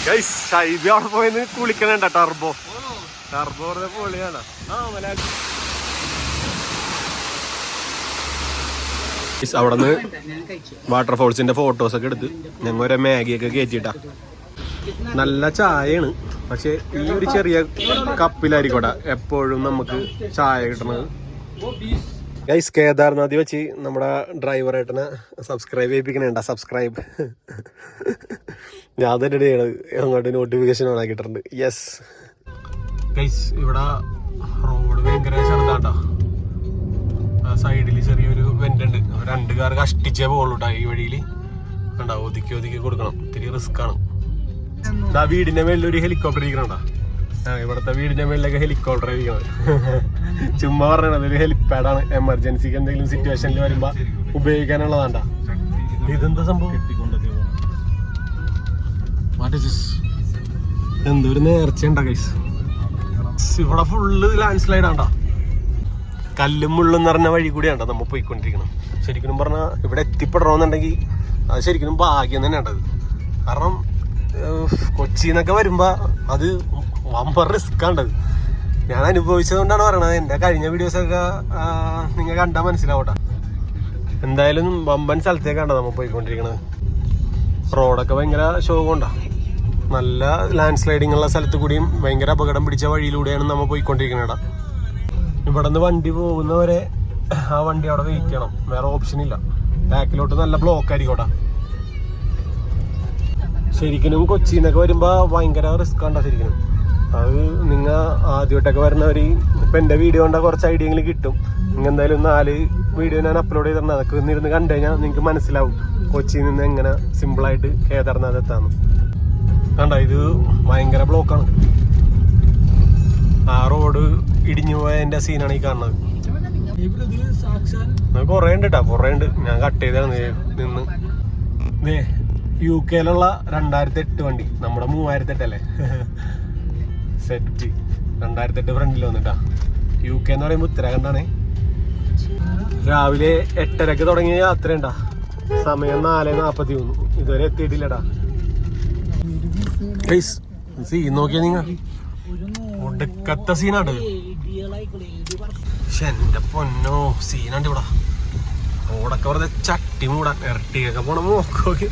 ഗൈസ് ഷൈബി അവിടെ പോയിന്ന് കുളിക്കണണ്ട. ടർബോ വെറുതെ പൊളിയാണ്. അവിടെ നിന്ന് വാട്ടർഫോൾസിന്റെ ഫോട്ടോസ് ഒക്കെ എടുത്ത് ഞങ്ങൾ ഒരു മാഗിയൊക്കെ കയറ്റിട്ടാ. നല്ല ചായയാണ്, പക്ഷെ ഈ ഒരു ചെറിയ കപ്പിലായിരിക്കോട്ടെ എപ്പോഴും നമുക്ക് ചായ കിട്ടുന്നത്. ഗൈസ് കേദാർനാഥ് വെച്ച് നമ്മുടെ ഡ്രൈവറേട്ടനെ സബ്സ്ക്രൈബ് ചെയ്യിപ്പിക്കണേണ്ട. സബ്സ്ക്രൈബ് ഞാൻ തന്നെ ചെയ്യണത്, അങ്ങോട്ട് നോട്ടിഫിക്കേഷൻ ഓൺ ആക്കിയിട്ടുണ്ട്. യെസ് ഗൈസ് ഇവിടെ റോഡ് ഭയങ്കര ചെറുതാണ്ടാ. സൈഡിൽ ചെറിയൊരു വെന്റ് ഉണ്ട്, 2 കാർ കഷ്ടിച്ചേ പോകുള്ളൂ കേട്ടോ. ഈ വഴിയിൽ കണ്ടാ ഒതുക്കി കൊടുക്കണം, ഇത്തിരി റിസ്ക് ആണ്. വീടിന്റെ മേളിൽ ഒരു ഹെലികോപ്റ്റർ ഇരിക്കണ. ഇവിടുത്തെ വീടിന്റെ മേളിലൊക്കെ ഹെലികോപ്റ്റർ ഇരിക്കണത് ചുമ്മാ പറഞ്ഞത്. ഒരു ഹെലിപ്പാഡാണ്, എമർജൻസിക്ക് എന്തെങ്കിലും സിറ്റുവേഷനിൽ വരുമ്പോ ഉപയോഗിക്കാനുള്ളതാണ്ടാ. ഇതെന്താ സംഭവം? എന്തൊരു നേർച്ച ഉണ്ടാ ഗൈസ്. ഇവിടെ ഫുള്ള് ലാൻഡ് സ്ലൈഡ് ആണ്ടാ. കല്ലും മുള്ളും നിറഞ്ഞ വഴി കൂടിയാണ്ടാ നമ്മ പോയിക്കൊണ്ടിരിക്കണം. ശരിക്കും പറഞ്ഞാൽ ഇവിടെ എത്തിപ്പെടണമെന്നുണ്ടെങ്കിൽ അത് ശരിക്കും ഭാഗ്യം തന്നെ ഉണ്ടത്. കാരണം കൊച്ചിന്നൊക്കെ വരുമ്പോ അത് വമ്പർ റിസ്ക് ആണ്ടത്. ഞാൻ അനുഭവിച്ചത് കൊണ്ടാണ് പറയണത്. എൻ്റെ കഴിഞ്ഞ വീഡിയോസൊക്കെ നിങ്ങൾ കണ്ടാൽ മനസ്സിലാവട്ടെ. എന്തായാലും വമ്പൻ സ്ഥലത്തേക്കാണ് നമ്മൾ പോയിക്കൊണ്ടിരിക്കണത്. റോഡൊക്കെ ഭയങ്കര ശോകമുണ്ടാ. നല്ല ലാൻഡ് സ്ലൈഡിങ് ഉള്ള സ്ഥലത്ത് കൂടിയും ഭയങ്കര അപകടം പിടിച്ച വഴിയിലൂടെയാണ് നമ്മൾ പോയിക്കൊണ്ടിരിക്കണേടാ. ഇവിടെ നിന്ന് വണ്ടി പോകുന്നവരെ ആ വണ്ടി അവിടെ വെയിറ്റ് ചെയ്യണം, വേറെ ഓപ്ഷൻ ഇല്ല. ബാക്കിലോട്ട് നല്ല ബ്ലോക്ക് ആയിരിക്കോട്ടാ. ശരിക്കും കൊച്ചിന്നൊക്കെ വരുമ്പോ ഭയങ്കര റിസ്ക് ആണ്ടാ ശരിക്കും. അത് നിങ്ങൾ ആദ്യമായിട്ടൊക്കെ വരുന്നവർ ഇപ്പം എൻ്റെ വീഡിയോ കണ്ടാൽ കുറച്ച് ഐഡിയകൾ കിട്ടും. നിങ്ങൾ എന്തായാലും 4 വീഡിയോ ഞാൻ അപ്ലോഡ് ചെയ്തിട്ടുണ്ട്. അതൊക്കെ ഒന്നിരുന്ന് കണ്ടു കഴിഞ്ഞാൽ നിങ്ങൾക്ക് മനസ്സിലാവും കൊച്ചിയിൽ നിന്ന് എങ്ങനെ സിമ്പിളായിട്ട് കേദാർനാഥ് എത്താമെന്ന്. കണ്ട ഇത് ഭയങ്കര ബ്ലോക്കാണ്. ആ റോഡ് ഇടിഞ്ഞു പോയതിൻ്റെ സീനാണ് ഈ കാണുന്നത്. കുറേ ഉണ്ട് കേട്ടോ, കുറേ ഉണ്ട്. ഞാൻ കട്ട് ചെയ്താണ് നിന്ന്. UK യിലുള്ള 2008 വണ്ടി, നമ്മുടെ 3008 അല്ലേ സെറ്റ്. 2008 ഫ്രണ്ടിൽ വന്നിട്ടാ. UK എന്ന് പറയുമ്പോൾ ഉത്തരാഖണ്ഡാണേ. രാവിലെ 8:30 തുടങ്ങിയ യാത്ര ഉണ്ടാ. സമയം 4:43. ഇതുവരെ എത്തിയിട്ടില്ലടാ. നോക്കിയാ നിങ്ങൾ ഒടുക്കത്തെ സീനാണ്. പക്ഷെ എന്റെ പൊന്നോ സീനാണ്ട് ഇവിടെ. റോഡൊക്കെ വെറുതെ ചട്ടി മൂടാൻ. ഇരട്ടിയൊക്കെ പോണ നോക്കി.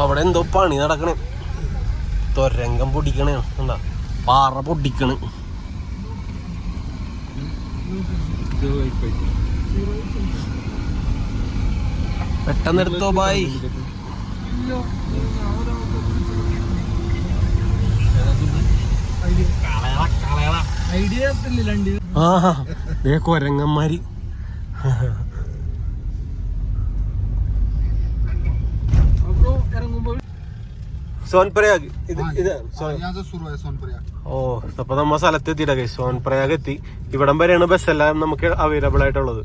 അവിടെ എന്തോ പണി നടക്കണേ. തൊരങ്കം പൊടിക്കണേ. എന്താ പാറ പൊടിക്കണ്. പെട്ടെന്ന് എടുത്തോ ബായ്. ആ കൊരങ്ങന്മാര്. സോൻപ്രയാഗ് ഓ അപ്പൊ നമ്മ സ്ഥലത്ത് എത്തിയിട്ടാ. സോൻപ്രയാഗ് എത്തി. ഇവിടം വരെയാണ് ബസ്സെല്ലാം നമുക്ക് അവൈലബിൾ ആയിട്ടുള്ളത്.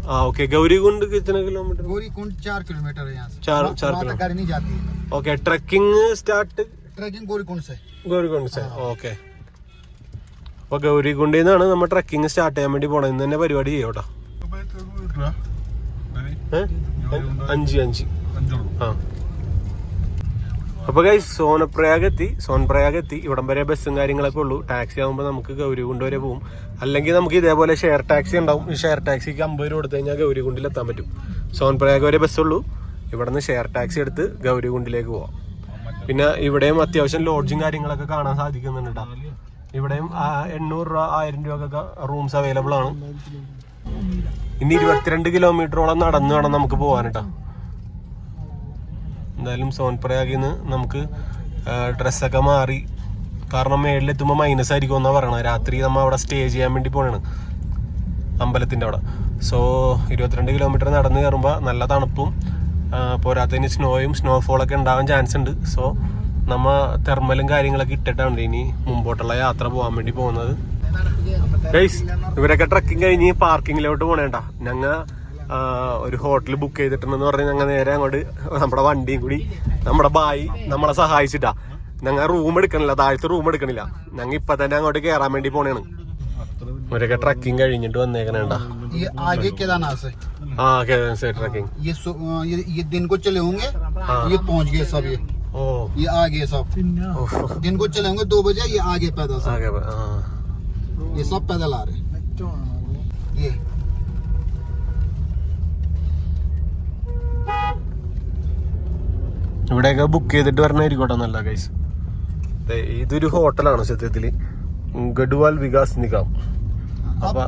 हाँ ओके गौरीकुंड कितने किलोमीटर? गौरीकुंड 4 किलोमीटर है यहाँ से। 4 किलोमीटर गाड़ी नहीं जाती है। ओके ट्रैकिंग स्टार्ट गौरीकुंड से ഓക്കെ. അപ്പൊ ഗൗരികുണ്ടിൽ നിന്നാണ് നമ്മൾ ട്രക്കിംഗ് സ്റ്റാർട്ട് ചെയ്യാൻ വേണ്ടി പോണത്. ഇന്ന് തന്നെ പരിപാടി ചെയ്യോട്ടോ. 5 ആ. അപ്പൊ ഗൈസ് സോൻപ്രയാഗ് എത്തി. ഇവിടം വരെ ബസ്സും കാര്യങ്ങളൊക്കെ ഉള്ളൂ. ടാക്സി ആകുമ്പോൾ നമുക്ക് ഗൗരികുണ്ട് വരെ പോകും. അല്ലെങ്കിൽ നമുക്ക് ഇതേപോലെ ഷെയർ ടാക്സി ഉണ്ടാവും. ഈ ഷെയർ ടാക്സിക്ക് 50 രൂപ കൊടുത്തു കഴിഞ്ഞാൽ ഗൗരികുണ്ടിൽ എത്താൻ പറ്റും. സോൻപ്രയാഗ് വരെ ബസ്സുള്ളൂ. ഇവിടെ നിന്ന് ഷെയർ ടാക്സി എടുത്ത് ഗൗരികുണ്ടിലേക്ക് പോവാം. പിന്നെ ഇവിടെയും അത്യാവശ്യം ലോഡ്ജും കാര്യങ്ങളൊക്കെ കാണാൻ സാധിക്കുന്നുണ്ട് കേട്ടോ. ഇവിടെയും 800 രൂപ 1000 രൂപക്കൊക്കെ റൂംസ് അവൈലബിൾ ആണ്. ഇനി 22 കിലോമീറ്ററോളം നടന്നു വേണം നമുക്ക് പോകാൻ കേട്ടോ. എന്തായാലും സോൻപ്രയാഗിൽ നിന്ന് നമുക്ക് ഡ്രസ്സൊക്കെ മാറി, കാരണം മേളിലെത്തുമ്പോൾ മൈനസ് ആയിരിക്കും എന്നാണ് പറയണത്. രാത്രി നമ്മൾ അവിടെ സ്റ്റേ ചെയ്യാൻ വേണ്ടി പോകണാണ് അമ്പലത്തിൻ്റെ അവിടെ. സോ 22 കിലോമീറ്റർ നടന്ന് കയറുമ്പോൾ നല്ല തണുപ്പും പോരാത്തതിന് സ്നോഫോളൊക്കെ ഉണ്ടാവാൻ ചാൻസ് ഉണ്ട്. സോ നമ്മ തെർമലും കാര്യങ്ങളൊക്കെ ഇട്ടിട്ടാണ് ഇനി മുമ്പോട്ടുള്ള യാത്ര പോകാൻ വേണ്ടി പോകുന്നത്. ഗൈസ്, ഇവരൊക്കെ ട്രക്കിങ് കഴിഞ്ഞ് പാർക്കിങ്ങിലോട്ട് പോണേണ്ട. ഞങ്ങൾ ഒരു ഹോട്ടൽ ബുക്ക് ചെയ്തിട്ടുണ്ടെന്ന് പറഞ്ഞ് ഞങ്ങൾ നേരെ അങ്ങോട്ട് നമ്മുടെ വണ്ടിയും കൂടി നമ്മുടെ ബായി നമ്മളെ സഹായിച്ചിട്ടാ. ഞങ്ങൾ റൂം എടുക്കണില്ല, താഴത്തെ റൂം എടുക്കണില്ല. ഞങ്ങൾ ഇപ്പൊ തന്നെ അങ്ങോട്ട് കയറാൻ വേണ്ടി പോണേണ്. ഇവരൊക്കെ ട്രക്കിങ് കഴിഞ്ഞിട്ട് വന്നേക്കണേണ്ട. हाँ केदारनाथ से ट्रैकिंग ये दिन को चले होंगे, ये पहुंच गए सब, ये आ गए सब। दिन को चले होंगे 2 बजे, ये आगे पैदल सब, ये सब पैदल आ रहे ये ഇവിടെയൊക്കെ ബുക്ക് ചെയ്തിട്ട് വരണായിരിക്കോട്ടെ നല്ല ഗൈസ്. ഇതൊരു ഹോട്ടലാണ് സത്യത്തില്, ഗഡ്വാൽ വികാസ് നിഗം. അപ്പൊ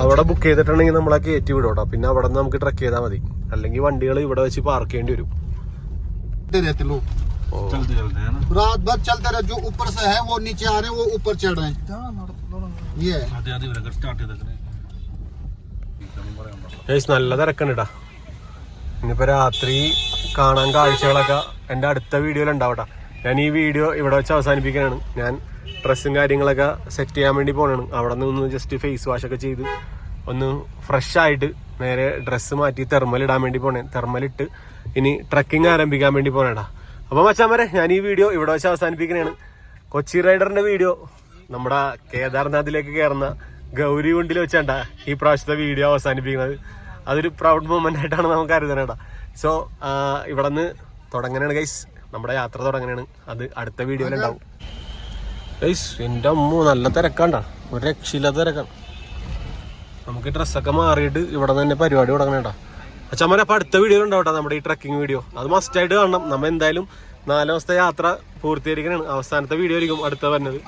അവിടെ ബുക്ക് ചെയ്തിട്ടുണ്ടെങ്കിൽ നമ്മളെ കയറ്റി വിടോട്ടോ. പിന്നെ അവിടെ നിന്ന് നമുക്ക് ട്രക്ക് ചെയ്താൽ മതി, അല്ലെങ്കിൽ വണ്ടികൾ ഇവിടെ വെച്ച് പാർക്ക് ചെയ്യേണ്ടി വരും. रात भर चलते रहे, जो ऊपर से है वो नीचे आ रहे हैं, वो ऊपर चढ़ रहे हैं। ये നല്ല തിരക്കുണ്ടാ. ഇനിയിപ്പോ രാത്രി കാണാൻ കാഴ്ചകളൊക്കെ എൻ്റെ അടുത്ത വീഡിയോയിൽ ഉണ്ടാവട്ടെ. ഞാൻ ഈ വീഡിയോ ഇവിടെ വെച്ച് അവസാനിപ്പിക്കാനാണ്. ഞാൻ ഡ്രസ്സും കാര്യങ്ങളൊക്കെ സെറ്റ് ചെയ്യാൻ വേണ്ടി പോകണാണ്. അവിടെ നിന്ന് ജസ്റ്റ് ഫേസ് വാഷ് ഒക്കെ ചെയ്ത് ഒന്ന് ഫ്രഷ് ആയിട്ട് നേരെ ഡ്രസ്സ് മാറ്റി തെർമൽ ഇടാൻ വേണ്ടി പോണേ. തെർമലിട്ട് ഇനി ട്രക്കിംഗ് ആരംഭിക്കാൻ വേണ്ടി പോണേടാ. അപ്പോൾ മച്ചാന്മാരെ, ഞാൻ ഈ വീഡിയോ ഇവിടെ വെച്ച് അവസാനിപ്പിക്കുന്നതാണ്. കൊച്ചി റൈഡറിന്റെ വീഡിയോ നമ്മുടെ കേദാർനാഥിലേക്ക് കയറുന്ന ഗൗരികുണ്ടിൽ വെച്ചാണ്ട ഈ പ്രാവശ്യത്തെ വീഡിയോ അവസാനിപ്പിക്കുന്നത്. അതൊരു പ്രൗഡ് മൊമെന്റ് ആയിട്ടാണ് നമുക്ക് കരുതണേടാ. സോ ഇവിടെ നിന്ന് തുടങ്ങനാണ് ഗൈസ്, നമ്മുടെ യാത്ര തുടങ്ങനാണ്. അത് അടുത്ത വീഡിയോയിലുണ്ടാവും ഗൈസ്. എൻ്റെ അമ്മ നല്ല തിരക്കാണ്ട, ഒരു രക്ഷയില്ലാത്ത തിരക്കാണ്. നമുക്ക് ഡ്രസ്സൊക്കെ മാറിയിട്ട് ഇവിടെ തന്നെ പരിപാടി തുടങ്ങണേട്ടാ. അച്ഛന്മാരെ, അപ്പോൾ അടുത്ത വീഡിയോ ഉണ്ടാവട്ടെ നമ്മുടെ ഈ ട്രക്കിംഗ് വീഡിയോ. അത് മസ്റ്റായിട്ട് കാണണം. നമ്മൾ എന്തായാലും 4 ദിവസത്തെ യാത്ര പൂർത്തീകരിക്കണാണ്. അവസാനത്തെ വീഡിയോ ആയിരിക്കും അടുത്ത വരുന്നത്.